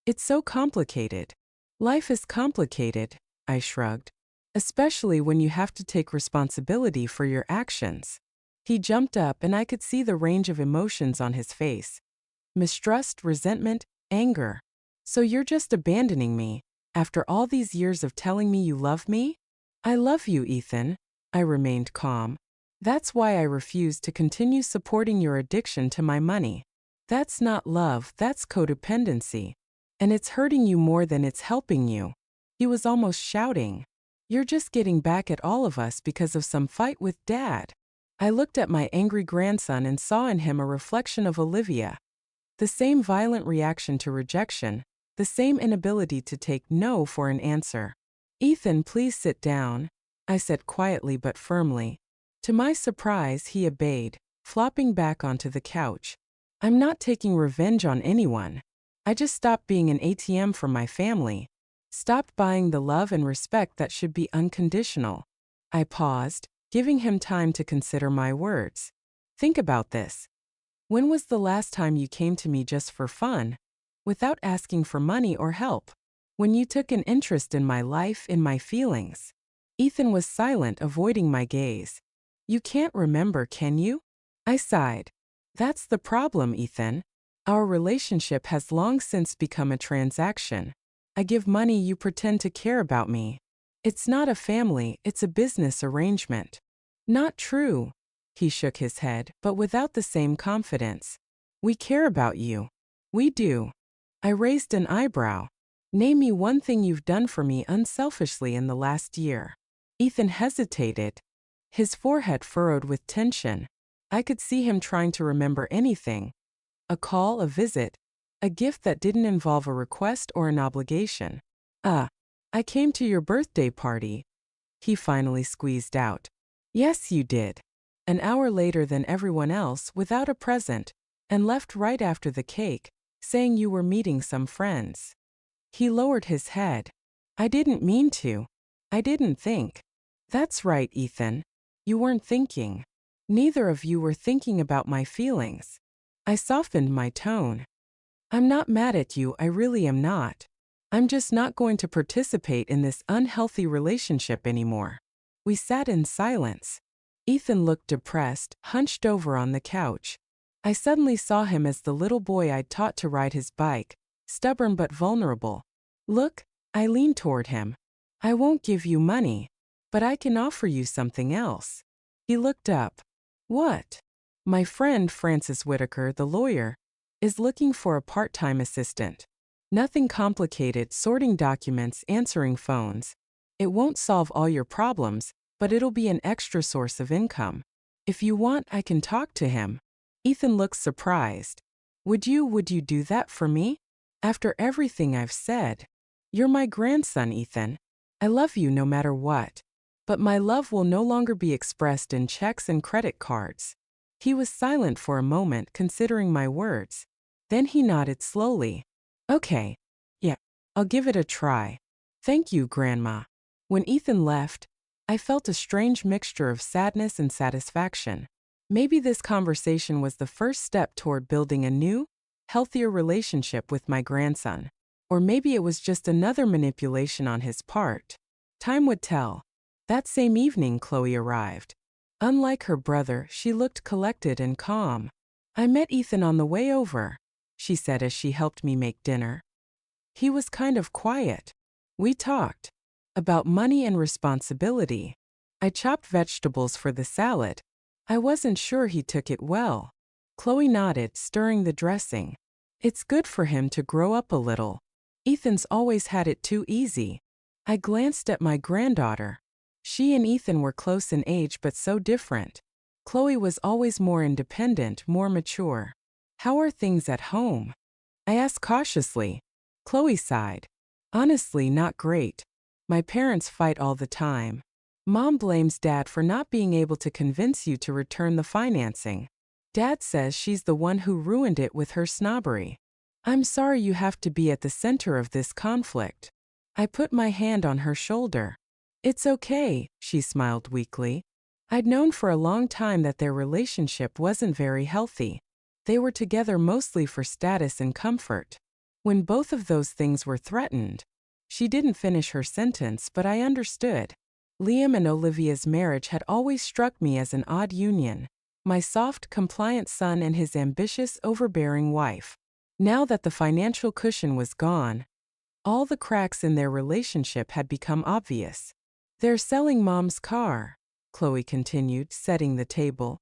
it's so complicated. Life is complicated, I shrugged. Especially when you have to take responsibility for your actions. He jumped up and I could see the range of emotions on his face. Mistrust, resentment, anger. So you're just abandoning me, after all these years of telling me you love me? I love you, Ethan. I remained calm. That's why I refuse to continue supporting your addiction to my money. That's not love, that's codependency. And it's hurting you more than it's helping you. He was almost shouting. You're just getting back at all of us because of some fight with Dad. I looked at my angry grandson and saw in him a reflection of Olivia. The same violent reaction to rejection, the same inability to take no for an answer. Ethan, please sit down, I said quietly but firmly. To my surprise, he obeyed, flopping back onto the couch. I'm not taking revenge on anyone. I just stopped being an ATM for my family. Stopped buying the love and respect that should be unconditional. I paused, giving him time to consider my words. Think about this. When was the last time you came to me just for fun, without asking for money or help? When you took an interest in my life, in my feelings? Ethan was silent, avoiding my gaze. You can't remember, can you? I sighed. That's the problem, Ethan. Our relationship has long since become a transaction. I give money, you pretend to care about me. It's not a family, it's a business arrangement. Not true. He shook his head, but without the same confidence. We care about you. We do. I raised an eyebrow. Name me one thing you've done for me unselfishly in the last year. Ethan hesitated, his forehead furrowed with tension. I could see him trying to remember anything. A call, a visit, a gift that didn't involve a request or an obligation. I came to your birthday party. He finally squeezed out. Yes, you did. An hour later than everyone else, without a present, and left right after the cake, saying you were meeting some friends. He lowered his head. I didn't mean to. I didn't think. That's right, Ethan. You weren't thinking. Neither of you were thinking about my feelings. I softened my tone. I'm not mad at you, I really am not. I'm just not going to participate in this unhealthy relationship anymore. We sat in silence. Ethan looked depressed, hunched over on the couch. I suddenly saw him as the little boy I'd taught to ride his bike, stubborn but vulnerable. Look, I leaned toward him. I won't give you money, but I can offer you something else. He looked up. What? My friend Francis Whitaker, the lawyer, is looking for a part-time assistant. Nothing complicated, sorting documents, answering phones. It won't solve all your problems, but it'll be an extra source of income. If you want, I can talk to him. Ethan looked surprised. Would you do that for me? After everything I've said? You're my grandson, Ethan. I love you no matter what. But my love will no longer be expressed in checks and credit cards. He was silent for a moment, considering my words. Then he nodded slowly. Okay. Yeah, I'll give it a try. Thank you, Grandma. When Ethan left, I felt a strange mixture of sadness and satisfaction. Maybe this conversation was the first step toward building a new, healthier relationship with my grandson. Or maybe it was just another manipulation on his part. Time would tell. That same evening, Chloe arrived. Unlike her brother, she looked collected and calm. I met Ethan on the way over, she said as she helped me make dinner. He was kind of quiet. We talked about money and responsibility. I chopped vegetables for the salad. I wasn't sure he took it well. Chloe nodded, stirring the dressing. It's good for him to grow up a little. Ethan's always had it too easy. I glanced at my granddaughter. She and Ethan were close in age but so different. Chloe was always more independent, more mature. How are things at home? I asked cautiously. Chloe sighed. Honestly, not great. My parents fight all the time. Mom blames Dad for not being able to convince you to return the financing. Dad says she's the one who ruined it with her snobbery. I'm sorry you have to be at the center of this conflict. I put my hand on her shoulder. It's okay, she smiled weakly. I'd known for a long time that their relationship wasn't very healthy. They were together mostly for status and comfort. When both of those things were threatened, she didn't finish her sentence, but I understood. Liam and Olivia's marriage had always struck me as an odd union. My soft, compliant son and his ambitious, overbearing wife. Now that the financial cushion was gone, all the cracks in their relationship had become obvious. They're selling Mom's car, Chloe continued, setting the table.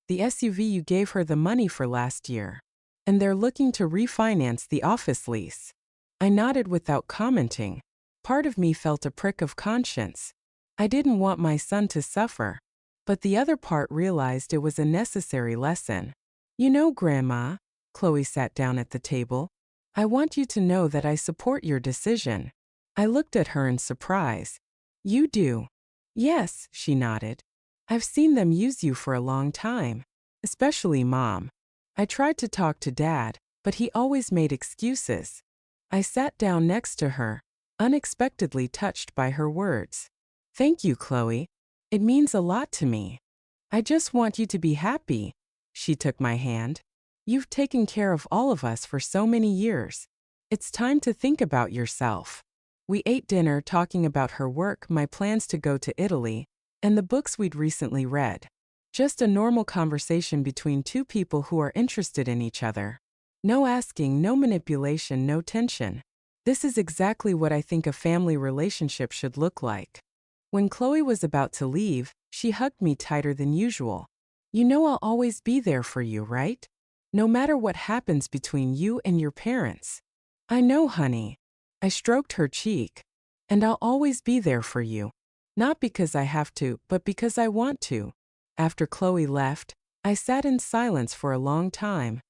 The SUV you gave her the money for last year. And they're looking to refinance the office lease. I nodded without commenting. Part of me felt a prick of conscience. I didn't want my son to suffer. But the other part realized it was a necessary lesson. You know, Grandma, Chloe sat down at the table, I want you to know that I support your decision. I looked at her in surprise. You do? Yes, she nodded. I've seen them use you for a long time. Especially Mom. I tried to talk to Dad, but he always made excuses. I sat down next to her, unexpectedly touched by her words. Thank you, Chloe. It means a lot to me. I just want you to be happy. She took my hand. You've taken care of all of us for so many years. It's time to think about yourself. We ate dinner talking about her work, my plans to go to Italy, and the books we'd recently read. Just a normal conversation between two people who are interested in each other. No asking, no manipulation, no tension. This is exactly what I think a family relationship should look like. When Chloe was about to leave, she hugged me tighter than usual. You know I'll always be there for you, right? No matter what happens between you and your parents. I know, honey. I stroked her cheek. And I'll always be there for you. Not because I have to, but because I want to. After Chloe left, I sat in silence for a long time,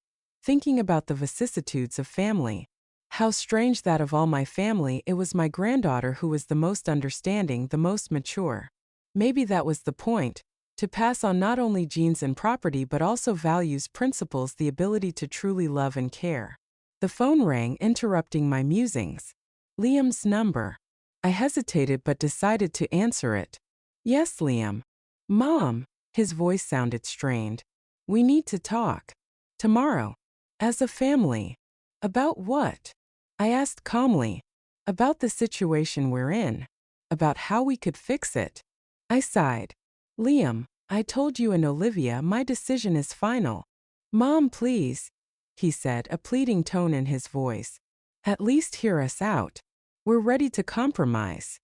thinking about the vicissitudes of family. How strange that of all my family, it was my granddaughter who was the most understanding, the most mature. Maybe that was the point, to pass on not only genes and property but also values, principles, the ability to truly love and care. The phone rang, interrupting my musings. Liam's number. I hesitated but decided to answer it. Yes, Liam. Mom. His voice sounded strained. We need to talk. Tomorrow. As a family. About what? I asked calmly. About the situation we're in. About how we could fix it. I sighed. Liam, I told you and Olivia my decision is final. Mom, please, he said, a pleading tone in his voice. At least hear us out. We're ready to compromise.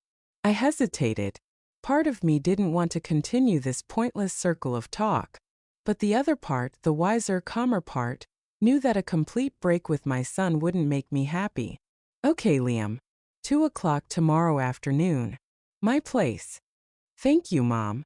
I hesitated. Part of me didn't want to continue this pointless circle of talk. But the other part, the wiser, calmer part, knew that a complete break with my son wouldn't make me happy. Okay, Liam. 2 o'clock tomorrow afternoon. My place. Thank you, Mom.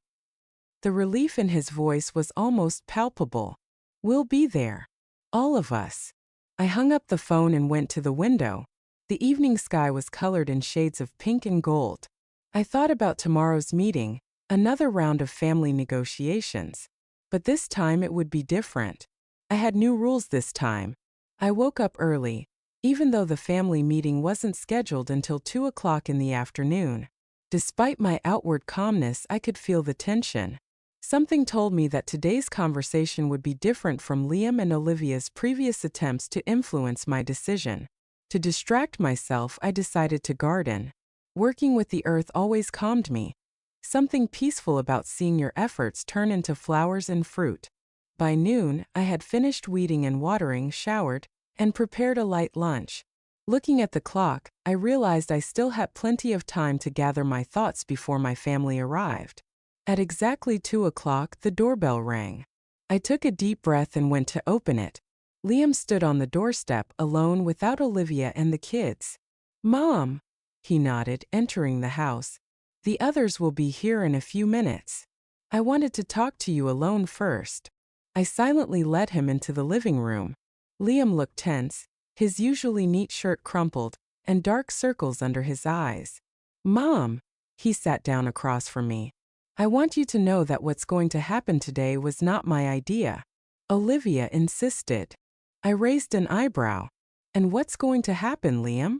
The relief in his voice was almost palpable. We'll be there. All of us. I hung up the phone and went to the window. The evening sky was colored in shades of pink and gold. I thought about tomorrow's meeting, another round of family negotiations. But this time it would be different. I had new rules this time. I woke up early, even though the family meeting wasn't scheduled until 2 o'clock in the afternoon. Despite my outward calmness, I could feel the tension. Something told me that today's conversation would be different from Liam and Olivia's previous attempts to influence my decision. To distract myself, I decided to garden. Working with the earth always calmed me. Something peaceful about seeing your efforts turn into flowers and fruit. By noon, I had finished weeding and watering, showered, and prepared a light lunch. Looking at the clock, I realized I still had plenty of time to gather my thoughts before my family arrived. At exactly 2 o'clock, the doorbell rang. I took a deep breath and went to open it. Liam stood on the doorstep, alone without Olivia and the kids. Mom, he nodded, entering the house. The others will be here in a few minutes. I wanted to talk to you alone first. I silently led him into the living room. Liam looked tense, his usually neat shirt crumpled, and dark circles under his eyes. Mom, he sat down across from me. I want you to know that what's going to happen today was not my idea. Olivia insisted. I raised an eyebrow. And what's going to happen, Liam?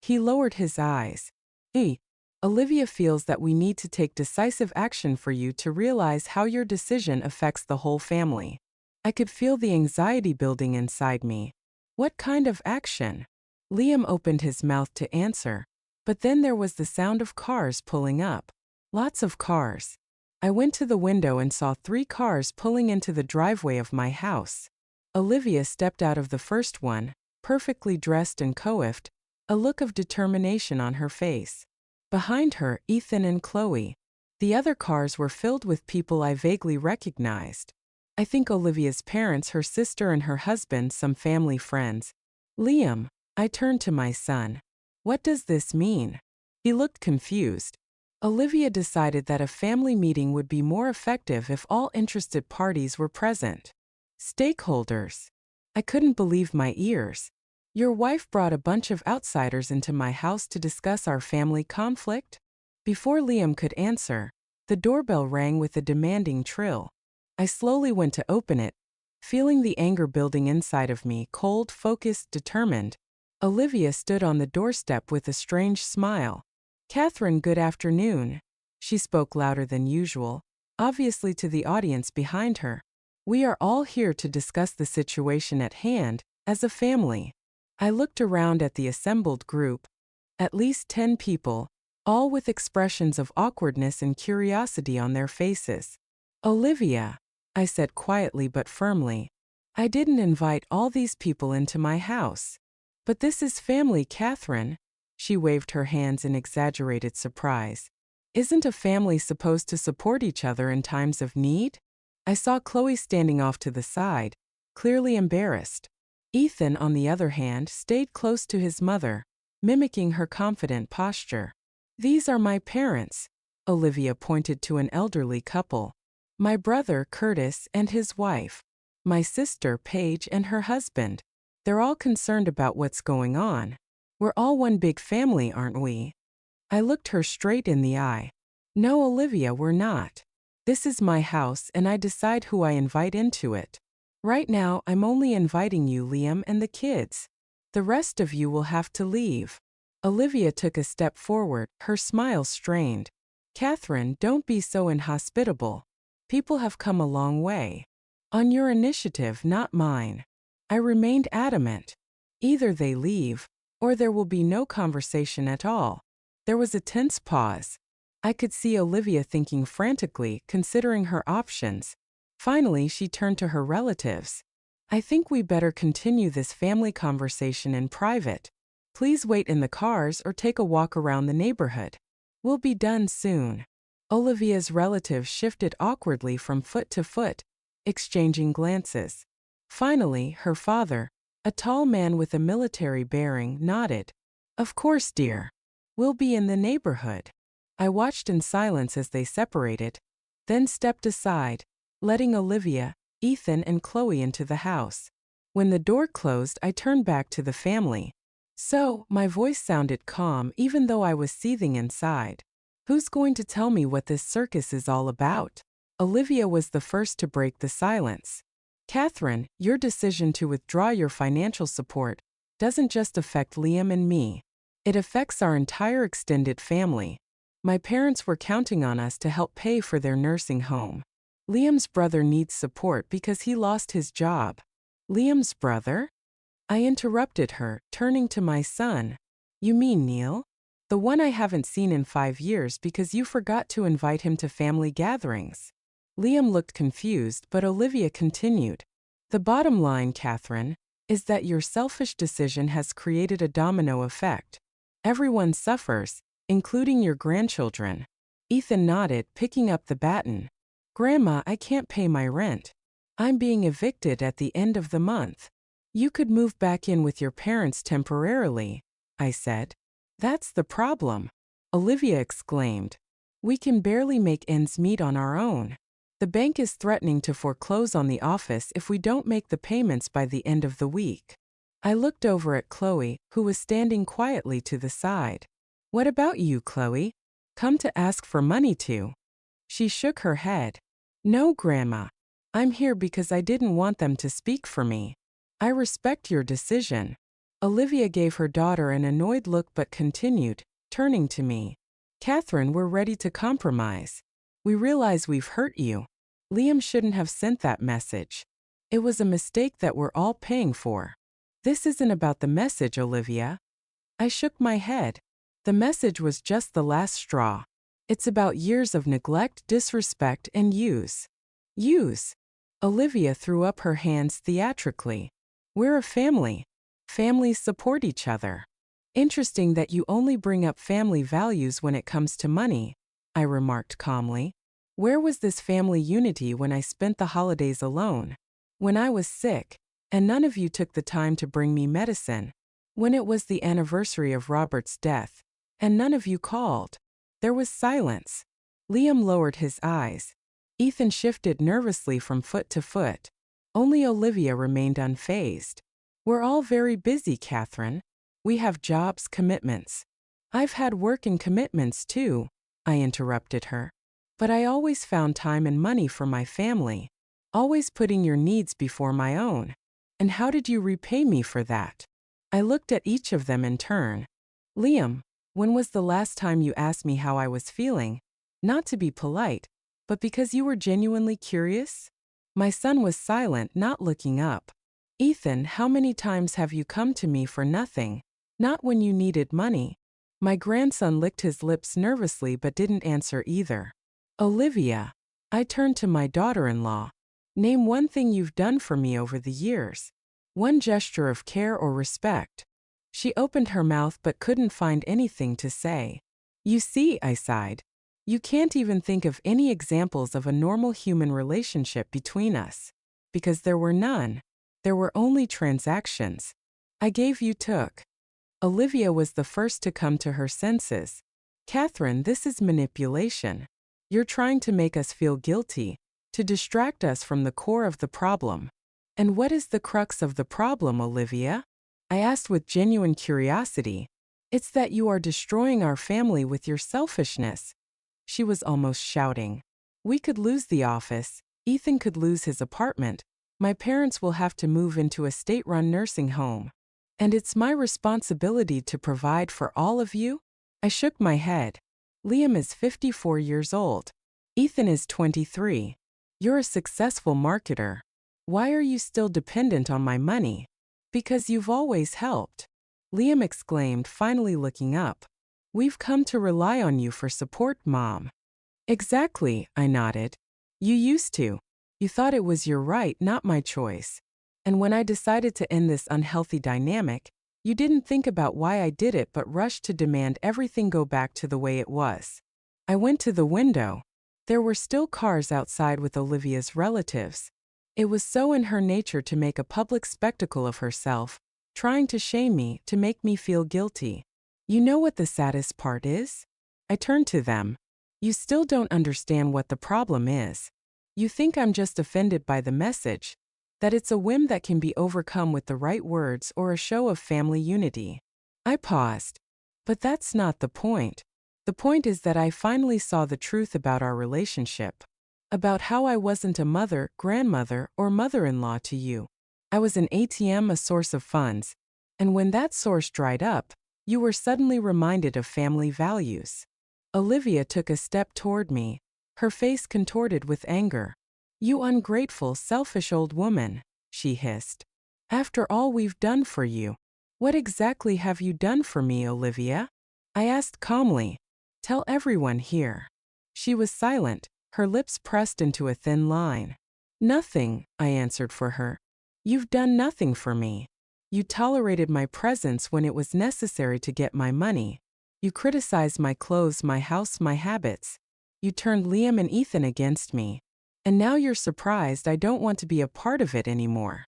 He lowered his eyes. Olivia feels that we need to take decisive action for you to realize how your decision affects the whole family. I could feel the anxiety building inside me. What kind of action? Liam opened his mouth to answer, but then there was the sound of cars pulling up. Lots of cars. I went to the window and saw 3 cars pulling into the driveway of my house. Olivia stepped out of the first one, perfectly dressed and coiffed, a look of determination on her face. Behind her, Ethan and Chloe. The other cars were filled with people I vaguely recognized. I think Olivia's parents, her sister and her husband, some family friends. Liam, I turned to my son. What does this mean? He looked confused. Olivia decided that a family meeting would be more effective if all interested parties were present. Stakeholders. I couldn't believe my ears. Your wife brought a bunch of outsiders into my house to discuss our family conflict? Before Liam could answer, the doorbell rang with a demanding trill. I slowly went to open it, feeling the anger building inside of me, cold, focused, determined. Olivia stood on the doorstep with a strange smile. Catherine, good afternoon. She spoke louder than usual, obviously to the audience behind her. We are all here to discuss the situation at hand, as a family. I looked around at the assembled group. At least 10 people, all with expressions of awkwardness and curiosity on their faces. Olivia, I said quietly but firmly, I didn't invite all these people into my house. But this is family, Catherine. She waved her hands in exaggerated surprise. Isn't a family supposed to support each other in times of need? I saw Chloe standing off to the side, clearly embarrassed. Ethan, on the other hand, stayed close to his mother, mimicking her confident posture. These are my parents. Olivia pointed to an elderly couple. My brother, Curtis, and his wife. My sister, Paige, and her husband. They're all concerned about what's going on. We're all one big family, aren't we? I looked her straight in the eye. No, Olivia, we're not. This is my house and I decide who I invite into it. Right now, I'm only inviting you, Liam, and the kids. The rest of you will have to leave. Olivia took a step forward, her smile strained. Catherine, don't be so inhospitable. People have come a long way. On your initiative, not mine. I remained adamant. Either they leave, or there will be no conversation at all. There was a tense pause. I could see Olivia thinking frantically, considering her options. Finally, she turned to her relatives. I think we better continue this family conversation in private. Please wait in the cars or take a walk around the neighborhood. We'll be done soon. Olivia's relatives shifted awkwardly from foot to foot, exchanging glances. Finally, her father, a tall man with a military bearing, nodded. Of course, dear. We'll be in the neighborhood. I watched in silence as they separated, then stepped aside, letting Olivia, Ethan, and Chloe into the house. When the door closed, I turned back to the family. So, my voice sounded calm even though I was seething inside. Who's going to tell me what this circus is all about? Olivia was the first to break the silence. Catherine, your decision to withdraw your financial support doesn't just affect Liam and me. It affects our entire extended family. My parents were counting on us to help pay for their nursing home. Liam's brother needs support because he lost his job. Liam's brother? I interrupted her, turning to my son. You mean Neil? The one I haven't seen in 5 years because you forgot to invite him to family gatherings. Liam looked confused, but Olivia continued. The bottom line, Catherine, is that your selfish decision has created a domino effect. Everyone suffers, including your grandchildren. Ethan nodded, picking up the baton. Grandma, I can't pay my rent. I'm being evicted at the end of the month. You could move back in with your parents temporarily, I said. That's the problem, Olivia exclaimed. We can barely make ends meet on our own. The bank is threatening to foreclose on the office if we don't make the payments by the end of the week. I looked over at Chloe, who was standing quietly to the side. What about you, Chloe? Come to ask for money too? She shook her head. No, Grandma. I'm here because I didn't want them to speak for me. I respect your decision. Olivia gave her daughter an annoyed look but continued, turning to me. Catherine, we're ready to compromise. We realize we've hurt you. Liam shouldn't have sent that message. It was a mistake that we're all paying for. This isn't about the message, Olivia. I shook my head. The message was just the last straw. It's about years of neglect, disrespect, and use. Use. Olivia threw up her hands theatrically. We're a family. Families support each other. Interesting that you only bring up family values when it comes to money, I remarked calmly. Where was this family unity when I spent the holidays alone? When I was sick, and none of you took the time to bring me medicine? When it was the anniversary of Robert's death, and none of you called. There was silence. Liam lowered his eyes. Ethan shifted nervously from foot to foot. Only Olivia remained unfazed. We're all very busy, Catherine. We have jobs, commitments. I've had work and commitments too, I interrupted her. But I always found time and money for my family, always putting your needs before my own. And how did you repay me for that? I looked at each of them in turn. Liam, when was the last time you asked me how I was feeling? Not to be polite, but because you were genuinely curious? My son was silent, not looking up. Ethan, how many times have you come to me for nothing? Not when you needed money. My grandson licked his lips nervously but didn't answer either. Olivia, I turned to my daughter-in-law. Name one thing you've done for me over the years. One gesture of care or respect. She opened her mouth but couldn't find anything to say. You see, I sighed. You can't even think of any examples of a normal human relationship between us. Because there were none. There were only transactions. I gave, you took. Olivia was the first to come to her senses. Catherine, this is manipulation. You're trying to make us feel guilty, to distract us from the core of the problem. And what is the crux of the problem, Olivia? I asked with genuine curiosity. It's that you are destroying our family with your selfishness. She was almost shouting. We could lose the office, Ethan could lose his apartment, my parents will have to move into a state-run nursing home. And it's my responsibility to provide for all of you? I shook my head. Liam is 54 years old. Ethan is 23. You're a successful marketer. Why are you still dependent on my money? Because you've always helped. Liam exclaimed, finally looking up. We've come to rely on you for support, Mom. Exactly, I nodded. You used to. You thought it was your right, not my choice. And when I decided to end this unhealthy dynamic, you didn't think about why I did it but rushed to demand everything go back to the way it was. I went to the window. There were still cars outside with Olivia's relatives. It was so in her nature to make a public spectacle of herself, trying to shame me, to make me feel guilty. You know what the saddest part is? I turned to them. You still don't understand what the problem is. You think I'm just offended by the message, that it's a whim that can be overcome with the right words or a show of family unity. I paused. But that's not the point. The point is that I finally saw the truth about our relationship. About how I wasn't a mother, grandmother, or mother-in-law to you. I was an ATM, a source of funds. And when that source dried up, you were suddenly reminded of family values. Olivia took a step toward me, her face contorted with anger. You ungrateful, selfish old woman, she hissed. After all we've done for you. What exactly have you done for me, Olivia? I asked calmly. Tell everyone here. She was silent, her lips pressed into a thin line. Nothing, I answered for her. You've done nothing for me. You tolerated my presence when it was necessary to get my money. You criticized my clothes, my house, my habits. You turned Liam and Ethan against me. And now you're surprised I don't want to be a part of it anymore.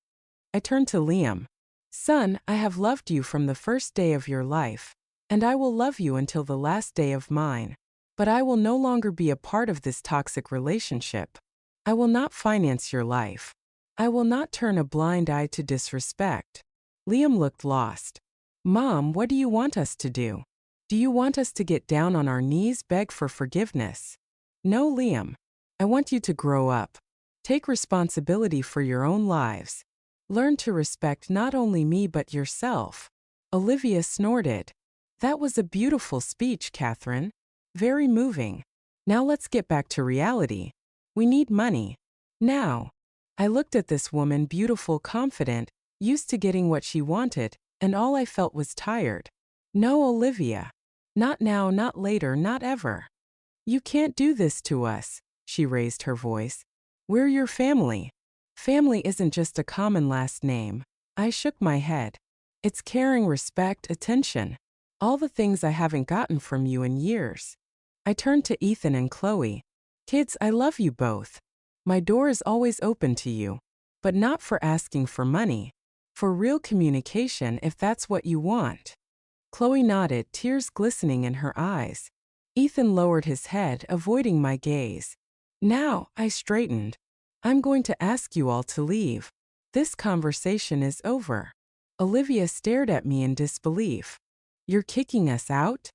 I turned to Liam. Son, I have loved you from the first day of your life, and I will love you until the last day of mine. But I will no longer be a part of this toxic relationship. I will not finance your life. I will not turn a blind eye to disrespect. Liam looked lost. Mom, what do you want us to do? Do you want us to get down on our knees, beg for forgiveness? No, Liam. I want you to grow up. Take responsibility for your own lives. Learn to respect not only me but yourself. Olivia snorted. That was a beautiful speech, Catherine. Very moving. Now let's get back to reality. We need money. Now. I looked at this woman, beautiful, confident, used to getting what she wanted, and all I felt was tired. No, Olivia. Not now, not later, not ever. You can't do this to us. She raised her voice. We're your family. Family isn't just a common last name. I shook my head. It's caring, respect, attention. All the things I haven't gotten from you in years. I turned to Ethan and Chloe. Kids, I love you both. My door is always open to you. But not for asking for money. For real communication, if that's what you want. Chloe nodded, tears glistening in her eyes. Ethan lowered his head, avoiding my gaze. Now, I straightened. I'm going to ask you all to leave. This conversation is over. Olivia stared at me in disbelief. You're kicking us out?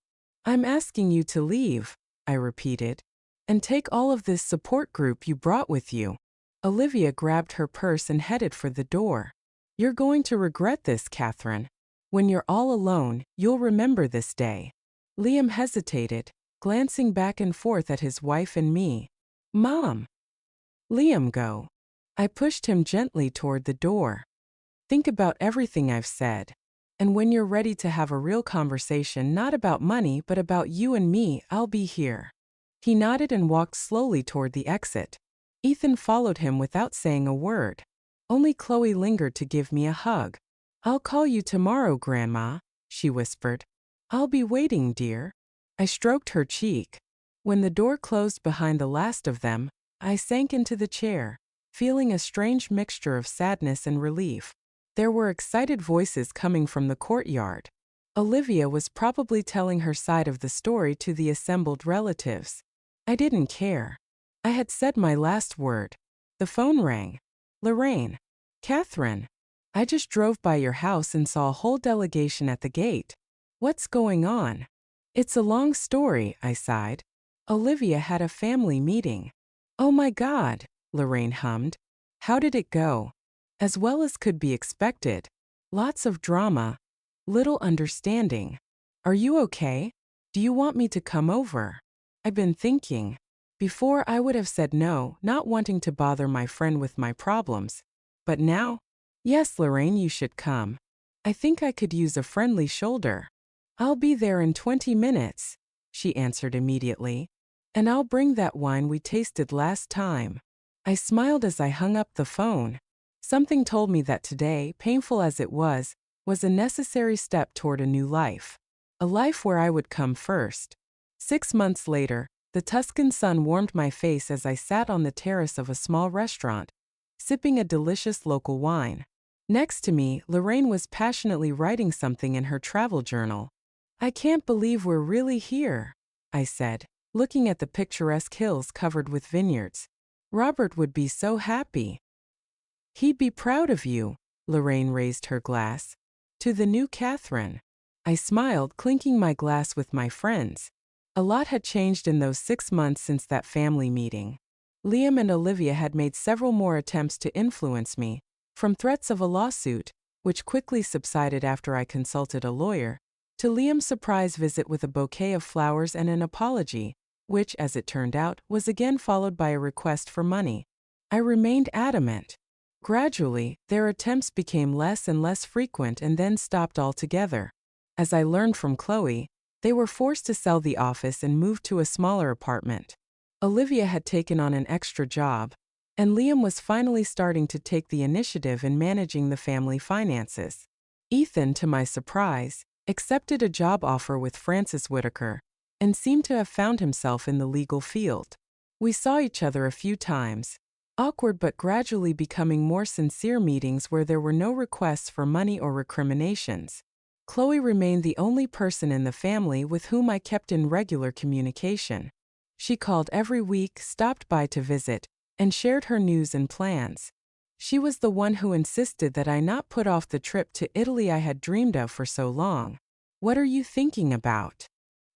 I'm asking you to leave, I repeated. And take all of this support group you brought with you. Olivia grabbed her purse and headed for the door. You're going to regret this, Catherine. When you're all alone, you'll remember this day. Liam hesitated, glancing back and forth at his wife and me. Mom. Liam, go. I pushed him gently toward the door. Think about everything I've said. And when you're ready to have a real conversation, not about money but about you and me, I'll be here. He nodded and walked slowly toward the exit. Ethan followed him without saying a word. Only Chloe lingered to give me a hug. I'll call you tomorrow, Grandma, she whispered. I'll be waiting, dear. I stroked her cheek. When the door closed behind the last of them, I sank into the chair, feeling a strange mixture of sadness and relief. There were excited voices coming from the courtyard. Olivia was probably telling her side of the story to the assembled relatives. I didn't care. I had said my last word. The phone rang. Lorraine. Catherine. I just drove by your house and saw a whole delegation at the gate. What's going on? It's a long story, I sighed. Olivia had a family meeting. Oh my God, Lorraine hummed. How did it go? As well as could be expected. Lots of drama. Little understanding. Are you okay? Do you want me to come over? I've been thinking. Before I would have said no, not wanting to bother my friend with my problems. But now? Yes, Lorraine, you should come. I think I could use a friendly shoulder. I'll be there in 20 minutes, she answered immediately. And I'll bring that wine we tasted last time. I smiled as I hung up the phone. Something told me that today, painful as it was a necessary step toward a new life. A life where I would come first. 6 months later, the Tuscan sun warmed my face as I sat on the terrace of a small restaurant, sipping a delicious local wine. Next to me, Lorraine was passionately writing something in her travel journal. I can't believe we're really here, I said, looking at the picturesque hills covered with vineyards. Robert would be so happy. He'd be proud of you, Lorraine raised her glass. To the new Catherine. I smiled, clinking my glass with my friends. A lot had changed in those 6 months since that family meeting. Liam and Olivia had made several more attempts to influence me, from threats of a lawsuit, which quickly subsided after I consulted a lawyer, to Liam's surprise visit with a bouquet of flowers and an apology, which, as it turned out, was again followed by a request for money. I remained adamant. Gradually, their attempts became less and less frequent and then stopped altogether. As I learned from Chloe, they were forced to sell the office and move to a smaller apartment. Olivia had taken on an extra job, and Liam was finally starting to take the initiative in managing the family finances. Ethan, to my surprise, accepted a job offer with Francis Whitaker, and seemed to have found himself in the legal field. We saw each other a few times, awkward but gradually becoming more sincere meetings where there were no requests for money or recriminations. Chloe remained the only person in the family with whom I kept in regular communication. She called every week, stopped by to visit, and shared her news and plans. She was the one who insisted that I not put off the trip to Italy I had dreamed of for so long. What are you thinking about?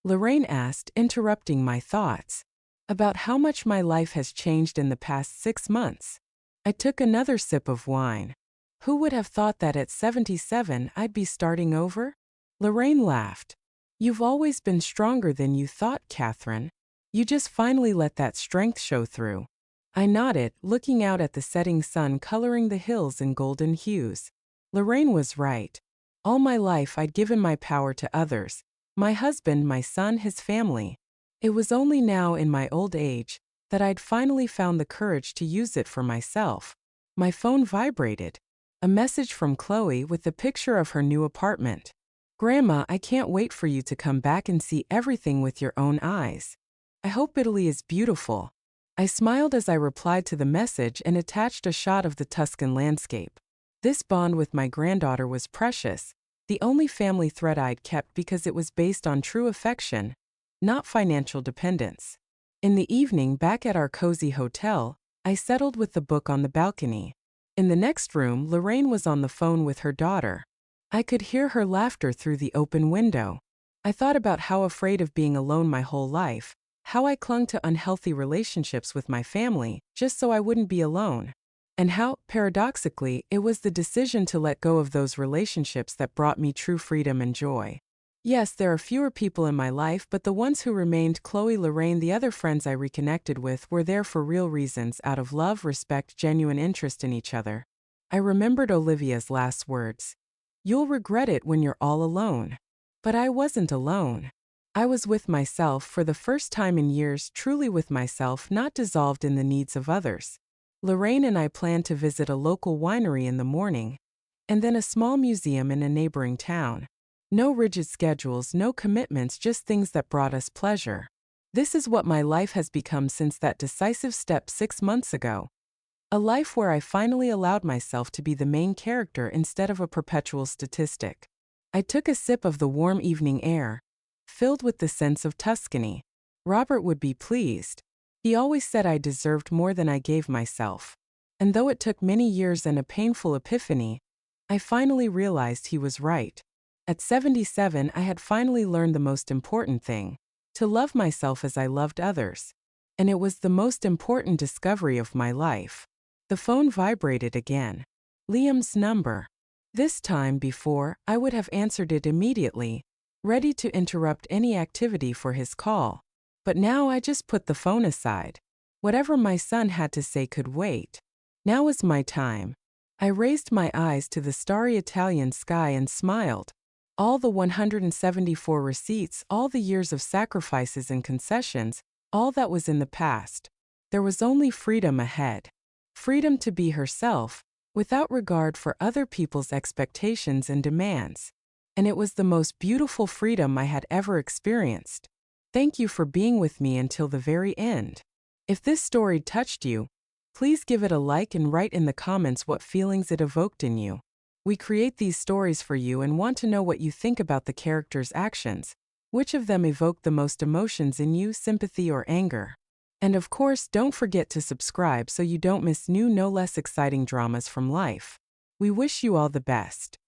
Lorraine asked, interrupting my thoughts. About how much my life has changed in the past 6 months. I took another sip of wine. Who would have thought that at 77 I'd be starting over? Lorraine laughed. You've always been stronger than you thought, Catherine. You just finally let that strength show through. I nodded, looking out at the setting sun coloring the hills in golden hues. Lorraine was right. All my life I'd given my power to others. My husband, my son, his family. It was only now in my old age that I'd finally found the courage to use it for myself. My phone vibrated. A message from Chloe with the picture of her new apartment. Grandma, I can't wait for you to come back and see everything with your own eyes. I hope Italy is beautiful. I smiled as I replied to the message and attached a shot of the Tuscan landscape. This bond with my granddaughter was precious, the only family thread I'd kept because it was based on true affection, not financial dependence. In the evening, back at our cozy hotel, I settled with the book on the balcony. In the next room, Lorraine was on the phone with her daughter. I could hear her laughter through the open window. I thought about how afraid of being alone my whole life, how I clung to unhealthy relationships with my family just so I wouldn't be alone, and how, paradoxically, it was the decision to let go of those relationships that brought me true freedom and joy. Yes, there are fewer people in my life, but the ones who remained, Chloe, Lorraine, the other friends I reconnected with, were there for real reasons, out of love, respect, genuine interest in each other. I remembered Olivia's last words. "You'll regret it when you're all alone." But I wasn't alone. I was with myself for the first time in years, truly with myself, not dissolved in the needs of others. Lorraine and I planned to visit a local winery in the morning, and then a small museum in a neighboring town. No rigid schedules, no commitments, just things that brought us pleasure. This is what my life has become since that decisive step 6 months ago. A life where I finally allowed myself to be the main character instead of a perpetual statistic. I took a sip of the warm evening air, filled with the sense of Tuscany. Robert would be pleased. He always said I deserved more than I gave myself. And though it took many years and a painful epiphany, I finally realized he was right. At 77, I had finally learned the most important thing: to love myself as I loved others. And it was the most important discovery of my life. The phone vibrated again. Liam's number. This time before, I would have answered it immediately, ready to interrupt any activity for his call. But now I just put the phone aside. Whatever my son had to say could wait. Now was my time. I raised my eyes to the starry Italian sky and smiled. All the 174 receipts, all the years of sacrifices and concessions, all that was in the past. There was only freedom ahead. Freedom to be herself, without regard for other people's expectations and demands. And it was the most beautiful freedom I had ever experienced. Thank you for being with me until the very end. If this story touched you, please give it a like and write in the comments what feelings it evoked in you. We create these stories for you and want to know what you think about the characters' actions. Which of them evoked the most emotions in you, sympathy or anger? And of course, don't forget to subscribe so you don't miss new, no less exciting dramas from life. We wish you all the best.